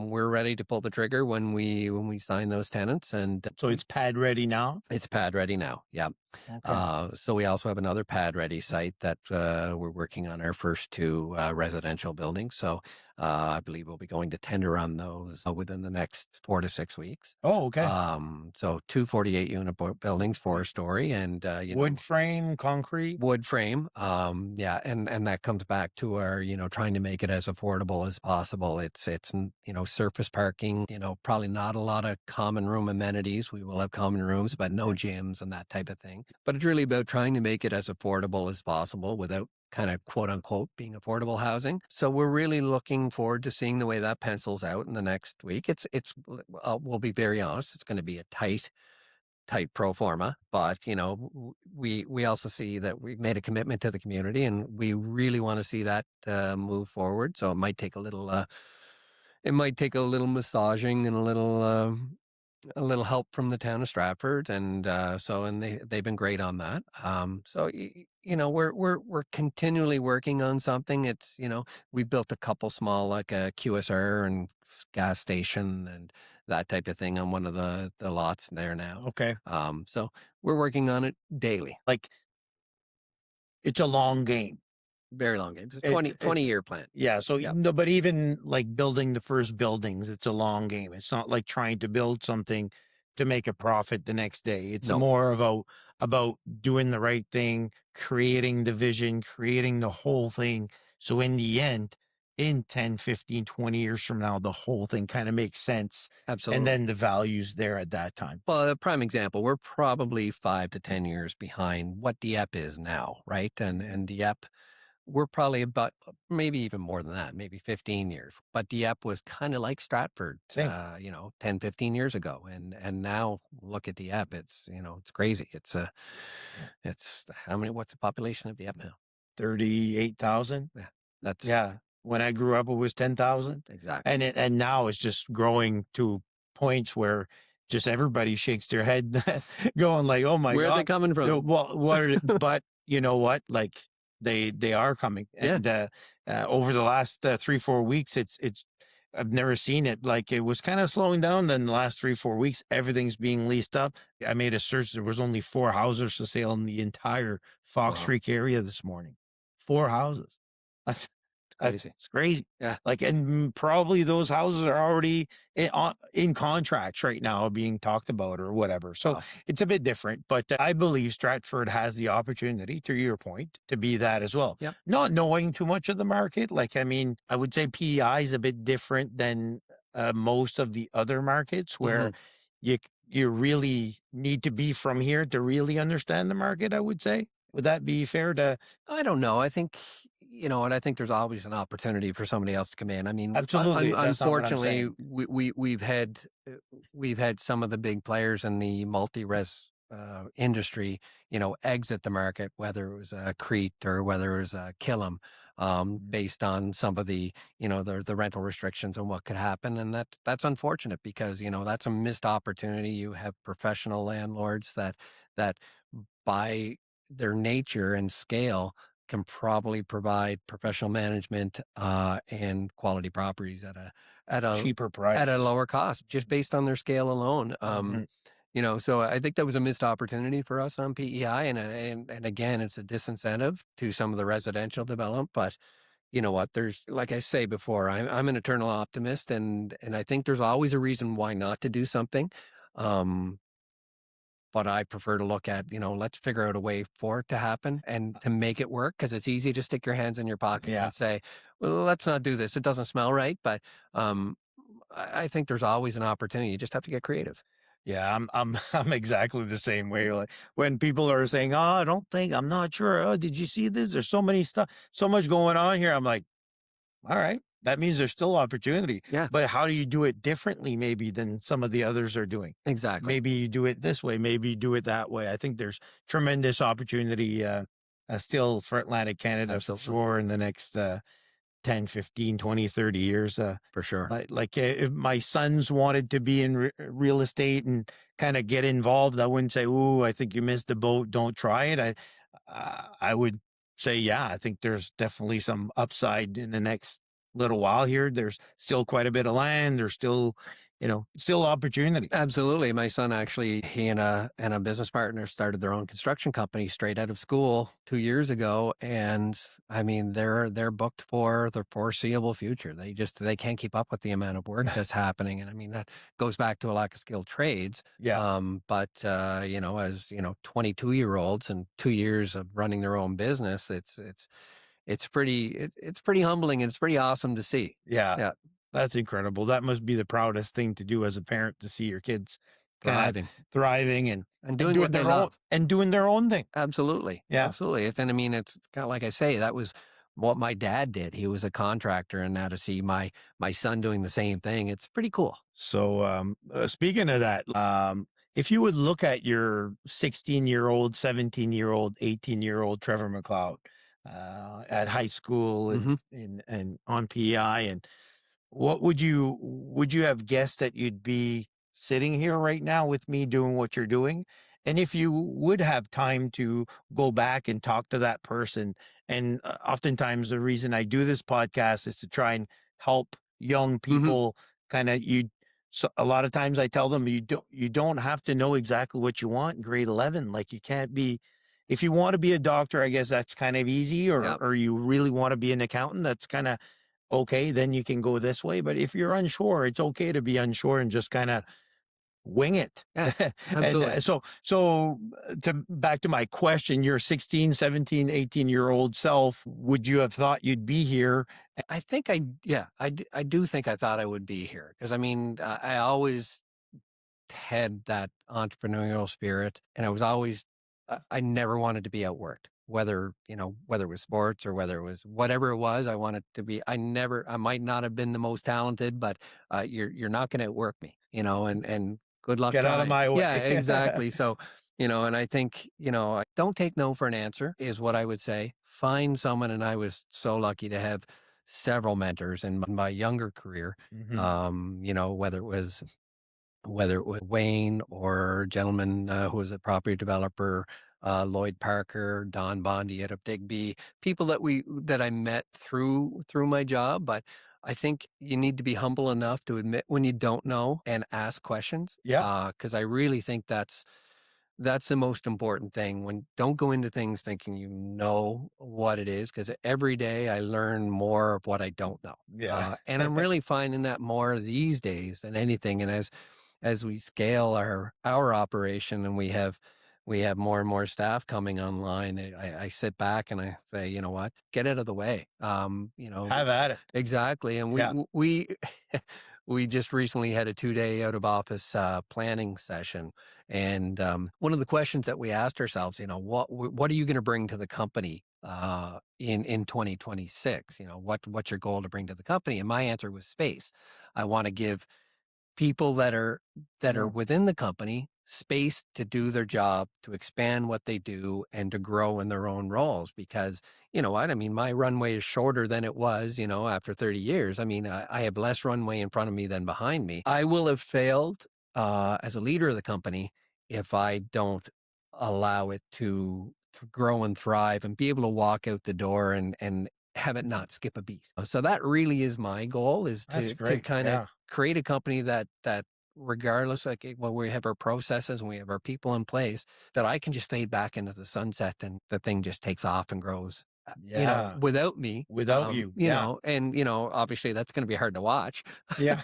Speaker 2: We're ready to pull the trigger when we sign those tenants, and
Speaker 1: So it's pad ready now?
Speaker 2: it's pad ready now. Yeah.
Speaker 1: Okay.
Speaker 2: So we also have another pad ready site that we're working on our first two residential buildings. So I believe we'll be going to tender on those within the next 4 to 6 weeks.
Speaker 1: Oh, okay.
Speaker 2: So two 48-unit buildings, 4-story, and
Speaker 1: Wood frame, concrete?
Speaker 2: wood frame. Yeah, and that comes back to our, trying to make it as affordable as possible. It's surface parking, probably not a lot of common room amenities. We will have common rooms, but no gyms and that type of thing. But it's really about trying to make it as affordable as possible without kind of quote unquote being affordable housing. So we're really looking forward to seeing the way that pencils out in the next week. We'll be very honest, it's going to be a tight pro forma, but we also see that we've made a commitment to the community and we really want to see that move forward. So it might take a little massaging and a little help from the town of Stratford, and they've been great on that. We're continually working on something. It's we built a couple small, like a QSR and gas station and that type of thing on one of the lots there now.
Speaker 1: Okay.
Speaker 2: So we're working on it daily.
Speaker 1: Like, it's a long game.
Speaker 2: Very long game. It's a 20-year plan.
Speaker 1: Yeah. So,
Speaker 2: Yep.
Speaker 1: no, but even like building the first buildings, it's a long game. It's not like trying to build something to make a profit the next day. It's
Speaker 2: No.
Speaker 1: more about doing the right thing, creating the vision, creating the whole thing. So in the end, in 10, 15, 20 years from now, the whole thing kind of makes sense.
Speaker 2: Absolutely.
Speaker 1: And then the value's there at that time.
Speaker 2: Well, a prime example, we're probably 5 to 10 years behind what Dieppe is now, right? And Dieppe, we're probably about maybe even more than that, maybe 15 years. But Dieppe was kind of like Stratford,
Speaker 1: Same.
Speaker 2: 10, 15 years ago. And now look at Dieppe, it's crazy. It's what's the population of Dieppe now?
Speaker 1: 38,000.
Speaker 2: Yeah.
Speaker 1: Yeah. When I grew up, it was 10,000.
Speaker 2: Exactly.
Speaker 1: And now it's just growing to points where just everybody shakes their head going like, oh my God.
Speaker 2: Where are they coming from?
Speaker 1: Well, but you know what? Like they are coming. And over the last 3-4 weeks, it's I've never seen it. Like it was kind of slowing down. Then the last 3-4 weeks, everything's being leased up. I made a search. There was only 4 houses for sale in the entire Fox Creek area this morning. 4 houses. That's
Speaker 2: crazy.
Speaker 1: It's crazy.
Speaker 2: Yeah.
Speaker 1: Like, and probably those houses are already in contracts right now being talked about or whatever. So it's a bit different, but I believe Stratford has the opportunity, to your point, to be that as well.
Speaker 2: Yep.
Speaker 1: Not knowing too much of the market. Like, I mean, I would say PEI is a bit different than most of the other markets where you really need to be from here to really understand the market, I would say. Would that be fair to?
Speaker 2: I don't know. I think, I think there's always an opportunity for somebody else to come in. I mean,
Speaker 1: Absolutely.
Speaker 2: unfortunately, we've had some of the big players in the multi-res industry, exit the market, whether it was Crete or whether it was Killam, based on some of the, the rental restrictions and what could happen. And that's unfortunate because, that's a missed opportunity. You have professional landlords that by their nature and scale can probably provide professional management and quality properties at a
Speaker 1: cheaper price,
Speaker 2: at a lower cost, just based on their scale alone. So I think that was a missed opportunity for us on PEI, and again, it's a disincentive to some of the residential development. But you know what? There's, like I say before, I'm an eternal optimist, and I think there's always a reason why not to do something. But I prefer to look at, let's figure out a way for it to happen and to make it work, because it's easy to stick your hands in your pockets and say, well, let's not do this. It doesn't smell right. But I think there's always an opportunity. You just have to get creative.
Speaker 1: Yeah, I'm exactly the same way. Like when people are saying, "Oh, I'm not sure. Oh, did you see this? There's so much going on here." I'm like, all right, that means there's still opportunity.
Speaker 2: Yeah.
Speaker 1: But how do you do it differently maybe than some of the others are doing?
Speaker 2: Exactly.
Speaker 1: Maybe you do it this way, maybe you do it that way. I think there's tremendous opportunity still for Atlantic Canada for
Speaker 2: Absolutely.
Speaker 1: sure in the next 10, 15, 20, 30 years.
Speaker 2: For sure.
Speaker 1: If my sons wanted to be in real estate and kind of get involved, I wouldn't say, "Ooh, I think you missed the boat. Don't try it." I would say, yeah, I think there's definitely some upside in the next little while here. There's still quite a bit of land. There's still, still opportunity.
Speaker 2: Absolutely. My son actually, he and a business partner started their own construction company straight out of school 2 years ago. And I mean, they're booked for the foreseeable future. They can't keep up with the amount of work that's happening. And I mean, that goes back to a lack of skilled trades.
Speaker 1: Yeah.
Speaker 2: As 22-year-olds and 2 years of running their own business, it's pretty humbling and it's pretty awesome to see.
Speaker 1: Yeah.
Speaker 2: Yeah.
Speaker 1: That's incredible. That must be the proudest thing to do as a parent, to see your kids kind of
Speaker 2: Thriving.
Speaker 1: and
Speaker 2: And doing what they love.
Speaker 1: doing their own thing.
Speaker 2: Absolutely.
Speaker 1: Yeah.
Speaker 2: Absolutely. And I mean, it's kind of like I say, that was what my dad did. He was a contractor, and now to see my son doing the same thing, it's pretty cool.
Speaker 1: So, speaking of that, if you would look at your 16-year-old, 17-year-old, 18-year-old Trevor MacLeod, at high school and, and on PEI, and what would you have guessed that you'd be sitting here right now with me doing what you're doing? And if you would have time to go back and talk to that person, and oftentimes the reason I do this podcast is to try and help young people kind of so a lot of times I tell them you don't have to know exactly what you want in grade 11. Like, you can't be, if you want to be a doctor, I guess that's kind of easy, or you really want to be an accountant, that's kind of okay, then you can go this way. But if you're unsure, it's okay to be unsure and just kind of wing it.
Speaker 2: Yeah,
Speaker 1: And
Speaker 2: absolutely.
Speaker 1: so to back to my question, your 16, 17, 18-year-old self, would you have thought you'd be here?
Speaker 2: I think I do think I thought I would be here because I mean, I always had that entrepreneurial spirit, and I was always, I never wanted to be outworked, whether it was sports or whether it was whatever it was. I wanted to be. I might not have been the most talented, but you're not going to outwork me, and good luck
Speaker 1: Get out of
Speaker 2: trying.
Speaker 1: my way.
Speaker 2: Yeah, exactly. So, and I think, don't take no for an answer is what I would say. Find someone, and I was so lucky to have several mentors in my younger career. Whether it was Wayne or a gentleman who was a property developer, Lloyd Parker, Don Bondi at Digby, people that I met through my job. But I think you need to be humble enough to admit when you don't know and ask questions.
Speaker 1: Yeah.
Speaker 2: Because I really think that's the most important thing. Don't go into things thinking you know what it is, because every day I learn more of what I don't know.
Speaker 1: Yeah.
Speaker 2: And I'm really finding that more these days than anything. And as we scale our operation and we have more and more staff coming online, I sit back and I say, you know what, get out of the way.
Speaker 1: Have at it.
Speaker 2: Exactly. And we we just recently had a 2-day out of office planning session. And one of the questions that we asked ourselves, what are you going to bring to the company in 2026? What's your goal to bring to the company? And my answer was space. I want to give people that are within the company space to do their job, to expand what they do, and to grow in their own roles. Because you know what I mean, my runway is shorter than it was, after 30 years. I mean, I have less runway in front of me than behind me. I will have failed as a leader of the company if I don't allow it to grow and thrive and be able to walk out the door and have it not skip a beat. So that really is my goal, is
Speaker 1: That's
Speaker 2: to
Speaker 1: great.
Speaker 2: kind of create a company that regardless, like when we have our processes and we have our people in place, that I can just fade back into the sunset and the thing just takes off and grows. Without me,
Speaker 1: Without you.
Speaker 2: And obviously that's going to be hard to watch.
Speaker 1: Yeah.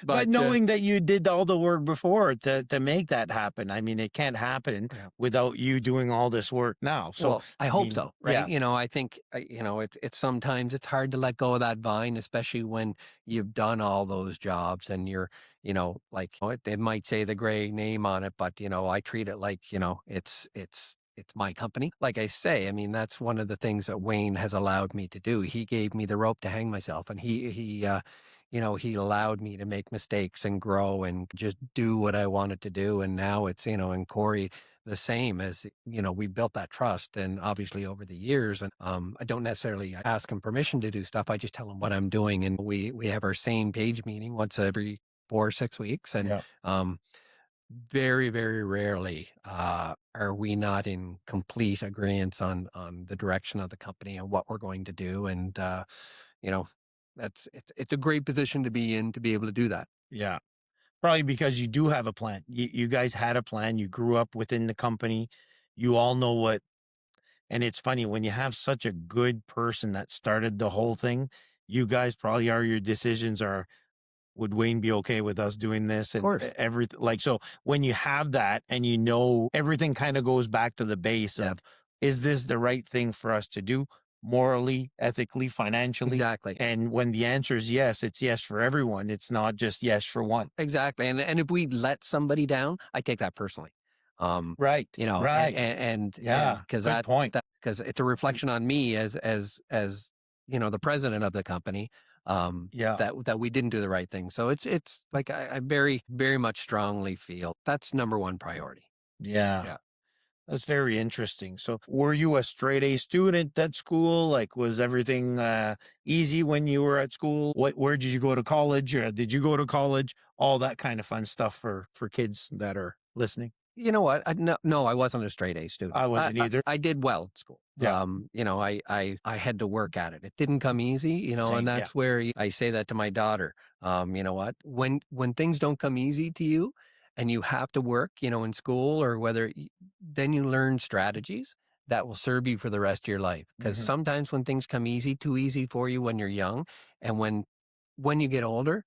Speaker 1: But knowing that you did all the work before to make that happen, I mean, it can't happen without you doing all this work now. So
Speaker 2: I hope so. Right. I think, it's sometimes it's hard to let go of that vine, especially when you've done all those jobs and you're, it might say the gray name on it, but, I treat it like, it's my company. Like I say, I mean, that's one of the things that Wayne has allowed me to do. He gave me the rope to hang myself, and he allowed me to make mistakes and grow and just do what I wanted to do. And now it's, and Corey, the same as, we built that trust, and obviously over the years, and I don't necessarily ask him permission to do stuff. I just tell him what I'm doing, and we have our same page meeting once every 4 or 6 weeks, and
Speaker 1: Yeah.
Speaker 2: very, very rarely are we not in complete agreement on the direction of the company and what we're going to do. And you know, it's a great position to be in, to be able to do that.
Speaker 1: Yeah. Probably because you do have a plan. You guys had a plan. You grew up within the company. You all know what, and it's funny when you have such a good person that started the whole thing, you guys probably are, your decisions are, would Wayne be okay with us doing this?
Speaker 2: Of
Speaker 1: And
Speaker 2: course.
Speaker 1: everything, like, so when you have that and everything kind of goes back to the base
Speaker 2: Yeah.
Speaker 1: of, is this the right thing for us to do morally, ethically, financially?
Speaker 2: Exactly.
Speaker 1: And when the answer is yes, it's yes for everyone. It's not just yes for one.
Speaker 2: Exactly. And if we let somebody down, I take that personally.
Speaker 1: Right. Right.
Speaker 2: And
Speaker 1: Yeah.
Speaker 2: because
Speaker 1: Good point.
Speaker 2: because it's a reflection on me as the president of the company,
Speaker 1: Yeah.
Speaker 2: that we didn't do the right thing. So it's like I very, very much strongly feel that's number one priority.
Speaker 1: Yeah.
Speaker 2: Yeah.
Speaker 1: That's very interesting. So, were you a straight A student at school? Like, was everything easy when you were at school? Where did you go to college? Did you go to college? All that kind of fun stuff for kids that are listening.
Speaker 2: You know what? No, I wasn't a straight A student.
Speaker 1: I
Speaker 2: I,
Speaker 1: wasn't
Speaker 2: I,
Speaker 1: either.
Speaker 2: I did well at school.
Speaker 1: Yeah.
Speaker 2: I had to work at it. It didn't come easy, and
Speaker 1: Same. Yeah.
Speaker 2: that's where I say that to my daughter. You know what? When things don't come easy to you and you have to work, in school or then you learn strategies that will serve you for the rest of your life. Because
Speaker 1: Mhm.
Speaker 2: sometimes when things come too easy for you when you're young, and when you get older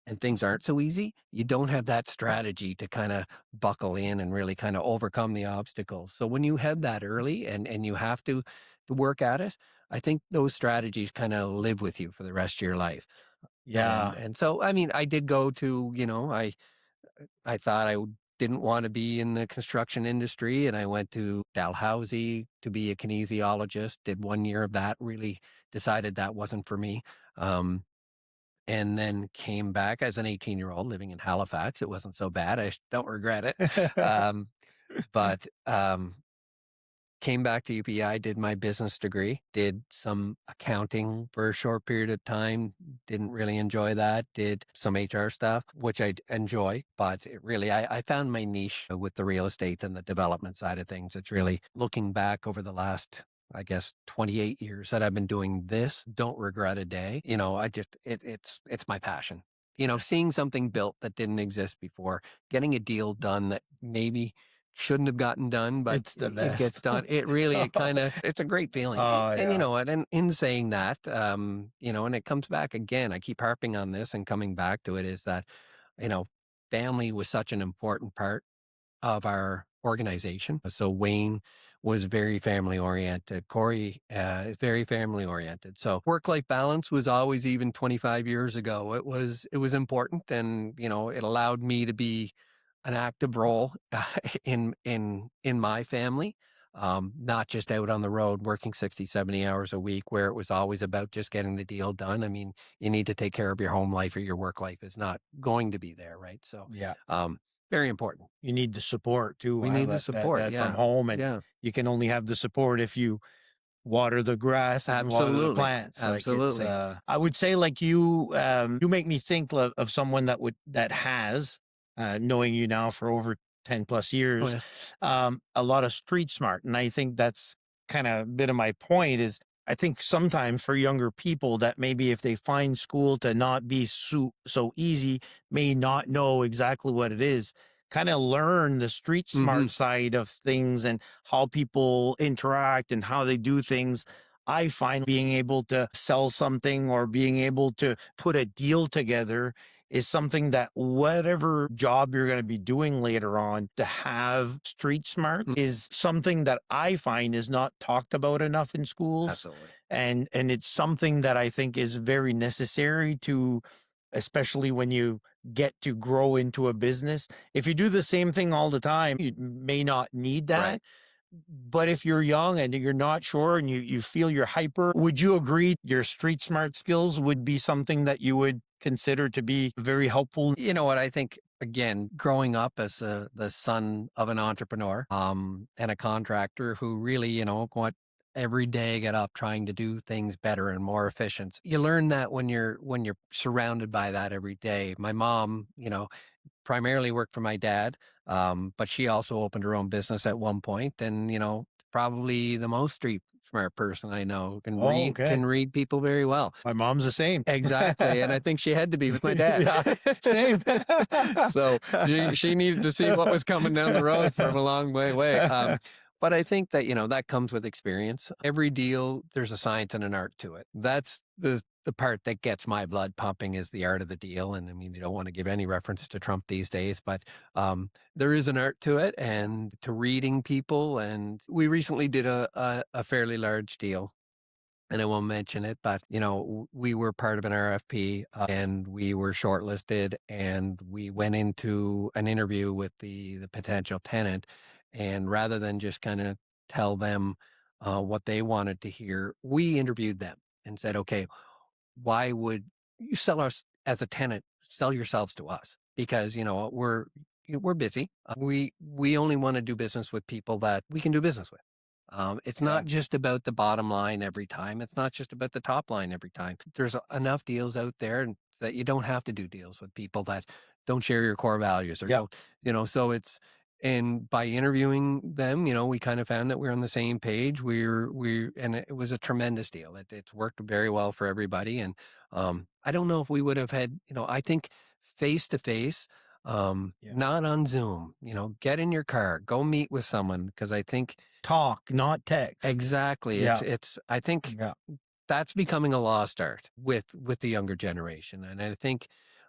Speaker 2: and things aren't so easy, you don't have that strategy to kind of buckle in and really kind of overcome the obstacles. So when you have that early and you have to work at it, I think those strategies kind of live with you for the rest of your life. And
Speaker 1: Yeah.
Speaker 2: and so I mean, I did go to, I thought didn't want to be in the construction industry, and I went to Dalhousie to be a kinesiologist, did 1 year of that, really decided that wasn't for me. And then came back as an 18-year-old living in Halifax. It wasn't so bad. I don't regret it. Um, but came back to UPI, did my business degree, did some accounting for a short period of time, didn't really enjoy that, did some HR stuff, which I enjoy, but I found my niche with the real estate and the development side of things. It's really looking back over the last, I guess, 28 years that I've been doing this, don't regret a day. It's my passion. Seeing something built that didn't exist before, getting a deal done that maybe shouldn't have gotten done, but
Speaker 1: It's the
Speaker 2: it gets
Speaker 1: best.
Speaker 2: done. It's a great feeling.
Speaker 1: Oh
Speaker 2: And you
Speaker 1: yeah.
Speaker 2: know what? And in saying that, and it comes back again, I keep harping on this and coming back to it, is that, you know, family was such an important part of our organization. So Wayne was very family oriented. Corey is very family oriented. So work-life balance was always, even 25 years ago, it was important, and it allowed me to be an active role in my family. Not just out on the road working 60, 70 hours a week, where it was always about just getting the deal done. I mean, you need to take care of your home life or your work life is not going to be there, right? So,
Speaker 1: Yeah.
Speaker 2: very important.
Speaker 1: You need the support too.
Speaker 2: We need the
Speaker 1: That
Speaker 2: support.
Speaker 1: from
Speaker 2: Yeah.
Speaker 1: home, and
Speaker 2: Yeah.
Speaker 1: you can only have the support if you water the grass and water the
Speaker 2: Absolutely.
Speaker 1: plants. Like, it's
Speaker 2: Absolutely.
Speaker 1: I would say, like, you make me think of someone that has knowing you now for over 10 plus
Speaker 2: Oh,
Speaker 1: years,
Speaker 2: yeah.
Speaker 1: a lot of street smart. And I think that's kind of a bit of my point is, I think sometimes for younger people that maybe if they find school to not be so easy, may not know exactly what it is, kind of learn the street
Speaker 2: Hmm.
Speaker 1: smart side of things and how people interact and how they do things. I find being able to sell something or being able to put a deal together is something that whatever job you're going to be doing later on, to have street smarts is something that I find is not talked about enough in schools.
Speaker 2: Absolutely.
Speaker 1: And it's something that I think is very necessary to, especially when you get to grow into a business. If you do the same thing all the time, you may not need that.
Speaker 2: Right.
Speaker 1: But if you're young and you're not sure and you feel you're hyper, would you agree your street smart skills would be something that you would consider to be very helpful?
Speaker 2: You know what? I think, again, growing up as the son of an entrepreneur and a contractor who really, what every day get up trying to do things better and more efficient. You learn that when you're surrounded by that every day. My mom, primarily worked for my dad, but she also opened her own business at one point, and probably the most street smart person I know.
Speaker 1: Oh, okay.
Speaker 2: Can read people very well.
Speaker 1: My mom's the same.
Speaker 2: Exactly, and I think she had to be with my dad.
Speaker 1: Yeah, same.
Speaker 2: So she needed to see what was coming down the road from a long way away. But I think that that comes with experience. Every deal, there's a science and an art to it. That's the part that gets my blood pumping, is the art of the deal. And I mean, you don't want to give any reference to Trump these days, but there is an art to it, and to reading people. And we recently did a fairly large deal, and I won't mention it, but we were part of an RFP, and we were shortlisted, and we went into an interview with the potential tenant, and rather than just kind of tell them what they wanted to hear, we interviewed them and said, okay, why would you sell us as a tenant? Sell yourselves to us, because we're busy. We only want to do business with people that we can do business with. It's not just about the bottom line every time. It's not just about the top line every time. There's enough deals out there that you don't have to do deals with people that don't share your core values or don't, so it's, and by interviewing them, we kind of found that we're on the same page. And it was a tremendous deal. It's worked very well for everybody. And I don't know if we would have had, I think face to face, not on Zoom, get in your car, go meet with someone. Cause I think
Speaker 1: talk, not text.
Speaker 2: Exactly.
Speaker 1: Yeah.
Speaker 2: I think that's becoming a lost art with the younger generation. And I think,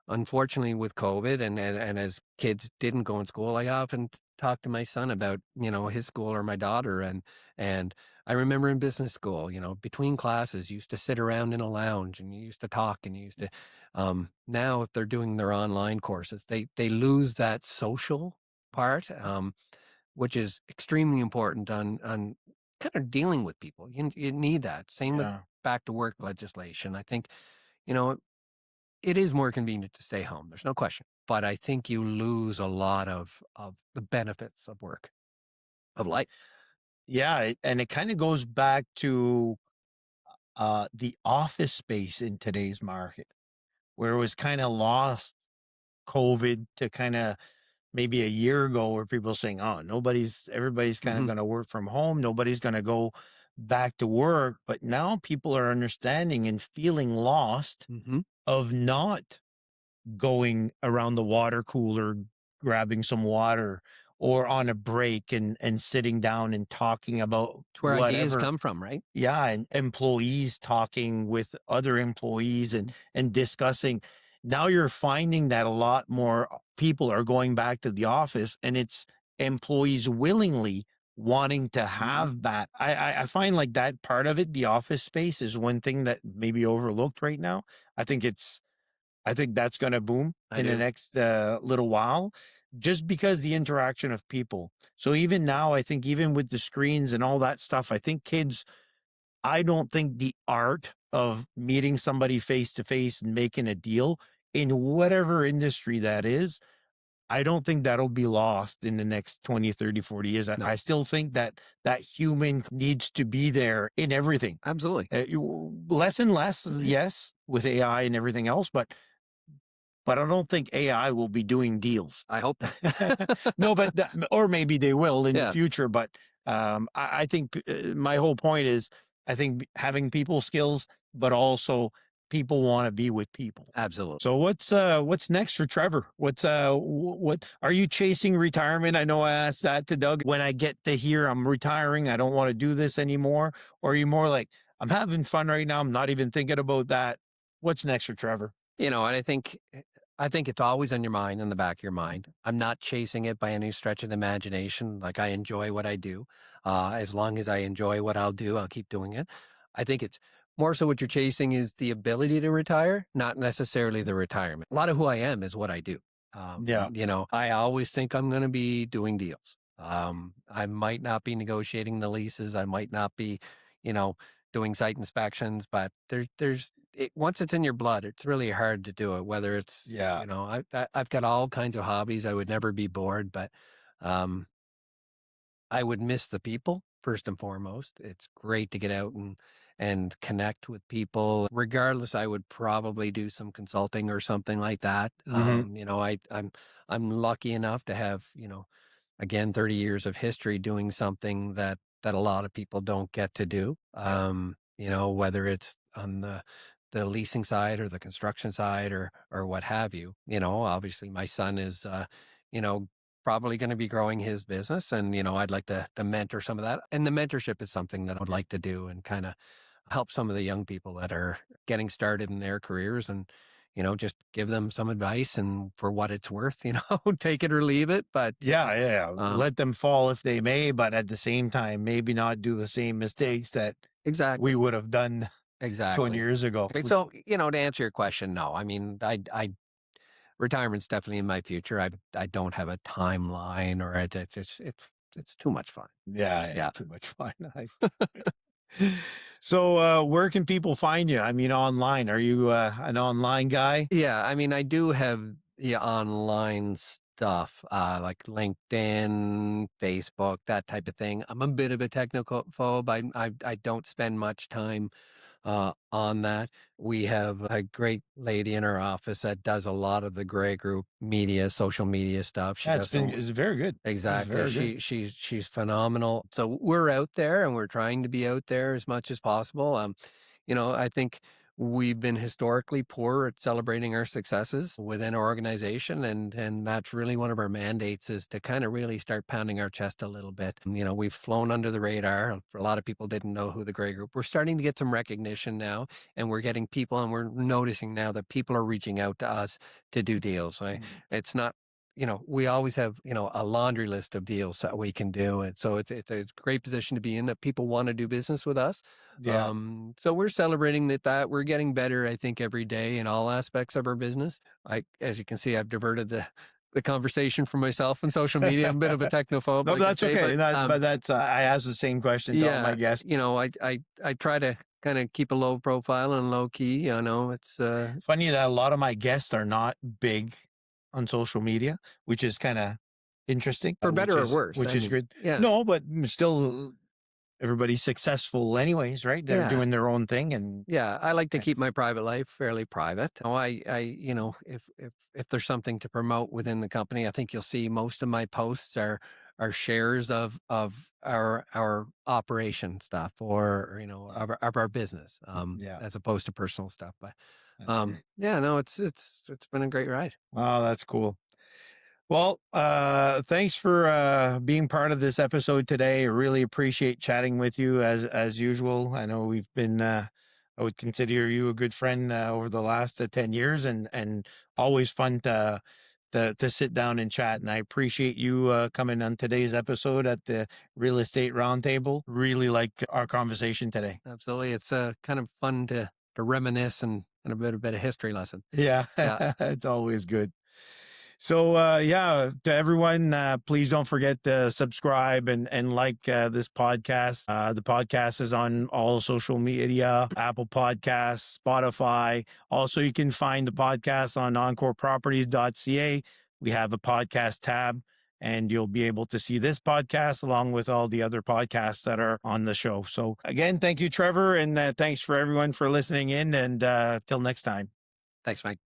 Speaker 2: unfortunately, with COVID and as kids didn't go in school, I often talk to my son about, his school or my daughter. And I remember in business school, between classes, you used to sit around in a lounge and you used to talk, and you used to, now if they're doing their online courses, they lose that social part, which is extremely important on kind of dealing with people. You need that. Same with back to work legislation. I think, it is more convenient to stay home. There's no question. But I think you lose a lot of the benefits of work, of life.
Speaker 1: Yeah. And it kind of goes back to the office space in today's market, where it was kind of lost COVID to kind of maybe a year ago, where people are saying, oh, everybody's kind of going to work from home. Nobody's going to go back to work. But now people are understanding and feeling lost of not going around the water cooler, grabbing some water, or on a break and sitting down and talking about
Speaker 2: where
Speaker 1: whatever
Speaker 2: ideas come from, right?
Speaker 1: Yeah. And employees talking with other employees and discussing. Now you're finding that a lot more people are going back to the office, and it's employees willingly wanting to have that. I find like that part of it, the office space, is one thing that may be overlooked right now. I think that's going to boom in the next little while, just because the interaction of people. So even now, I think even with the screens and all that stuff, I think I don't think the art of meeting somebody face to face and making a deal in whatever industry that is, I don't think that'll be lost in the next 20, 30, 40 years. No. I still think that human needs to be there in everything.
Speaker 2: Absolutely.
Speaker 1: Less and less, yes, with AI and everything else, but I don't think AI will be doing deals.
Speaker 2: I hope
Speaker 1: no, but or maybe they will in the future. But I think my whole point is, I think having people skills, but also people want to be with people.
Speaker 2: Absolutely.
Speaker 1: So what's next for Trevor? What are you chasing retirement? I know I asked that to Doug. When I get to hear I'm retiring, I don't want to do this anymore. Or are you more like, I'm having fun right now, I'm not even thinking about that? What's next for Trevor?
Speaker 2: And I think it's always on your mind, in the back of your mind. I'm not chasing it by any stretch of the imagination. Like, I enjoy what I do. As long as I enjoy what I'll do, I'll keep doing it. I think it's more so what you're chasing is the ability to retire, not necessarily the retirement. A lot of who I am is what I do. I always think I'm going to be doing deals. I might not be negotiating the leases. I might not be, you know, doing site inspections, but once it's in your blood, it's really hard to do it. Whether it's,
Speaker 1: Yeah.
Speaker 2: I've got all kinds of hobbies. I would never be bored, but um, I would miss the people first and foremost. It's great to get out and connect with people. Regardless, I would probably do some consulting or something like that.
Speaker 1: Mm-hmm.
Speaker 2: I'm lucky enough to have, again, 30 years of history doing something that a lot of people don't get to do.
Speaker 1: Yeah.
Speaker 2: Whether it's on the leasing side or the construction side or what have you. Obviously my son is you know, probably going to be growing his business, and I'd like to mentor some of that. And the mentorship is something that I would like to do and kind of help some of the young people that are getting started in their careers, and just give them some advice, and for what it's worth, take it or leave it. But
Speaker 1: Yeah. Let them fall if they may, but at the same time, maybe not do the same mistakes that
Speaker 2: exactly,
Speaker 1: we would have done 20
Speaker 2: exactly.
Speaker 1: years ago.
Speaker 2: Okay, so to answer your question, no, I mean, I retirement's definitely in my future. I don't have a timeline, or it's too much fun.
Speaker 1: Yeah. Too much fun. So, where can people find you? I mean, online. Are you an online guy?
Speaker 2: Yeah, I mean, I do have online stuff, like LinkedIn, Facebook, that type of thing. I'm a bit of a technical phobe. I don't spend much time on that. We have a great lady in our office that does a lot of the Grey Group media, social media stuff. She does some.
Speaker 1: It's very good. It's
Speaker 2: Exactly.
Speaker 1: very good.
Speaker 2: She's phenomenal. So we're out there, and we're trying to be out there as much as possible. I think we've been historically poor at celebrating our successes within our organization, and that's really one of our mandates, is to kind of really start pounding our chest a little bit. We've flown under the radar. A lot of people didn't know who the Grey Group. We're starting to get some recognition now, and we're getting people, and we're noticing now that people are reaching out to us to do deals. Right? It's not, we always have, a laundry list of deals that we can do. And so it's a great position to be in, that people want to do business with us.
Speaker 1: Yeah.
Speaker 2: So we're celebrating that we're getting better, I think, every day in all aspects of our business. As you can see, I've diverted the conversation from myself and social media. I'm a bit of a technophobe.
Speaker 1: No,
Speaker 2: like
Speaker 1: that's
Speaker 2: I say,
Speaker 1: okay.
Speaker 2: but
Speaker 1: That's I asked the same question to all my guests.
Speaker 2: I try to kind of keep a low profile and low key. It's
Speaker 1: Funny that a lot of my guests are not big on social media, which is kind of interesting.
Speaker 2: for better or worse.
Speaker 1: Which is good.
Speaker 2: Yeah.
Speaker 1: No, but still, everybody's successful anyways, right? They're doing their own thing, and
Speaker 2: yeah, I like to keep my private life fairly private. If there's something to promote within the company, I think you'll see most of my posts are shares of our operation stuff, or of our business, as opposed to personal stuff. But it's been a great ride.
Speaker 1: Wow, that's cool. Well, thanks for being part of this episode today. I really appreciate chatting with you as usual. I know we've been I would consider you a good friend over the last 10 years, and always fun to sit down and chat. And I appreciate you coming on today's episode at the Real Estate Roundtable. Really like our conversation today.
Speaker 2: Absolutely, it's kind of fun to reminisce and a bit of history lesson.
Speaker 1: Yeah. It's always good. So, to everyone, please don't forget to subscribe and like this podcast. The podcast is on all social media, Apple Podcasts, Spotify. Also, you can find the podcast on encoreproperties.ca. We have a podcast tab, and you'll be able to see this podcast along with all the other podcasts that are on the show. So again, thank you, Trevor, and thanks for everyone for listening in, and till next time.
Speaker 2: Thanks, Mike.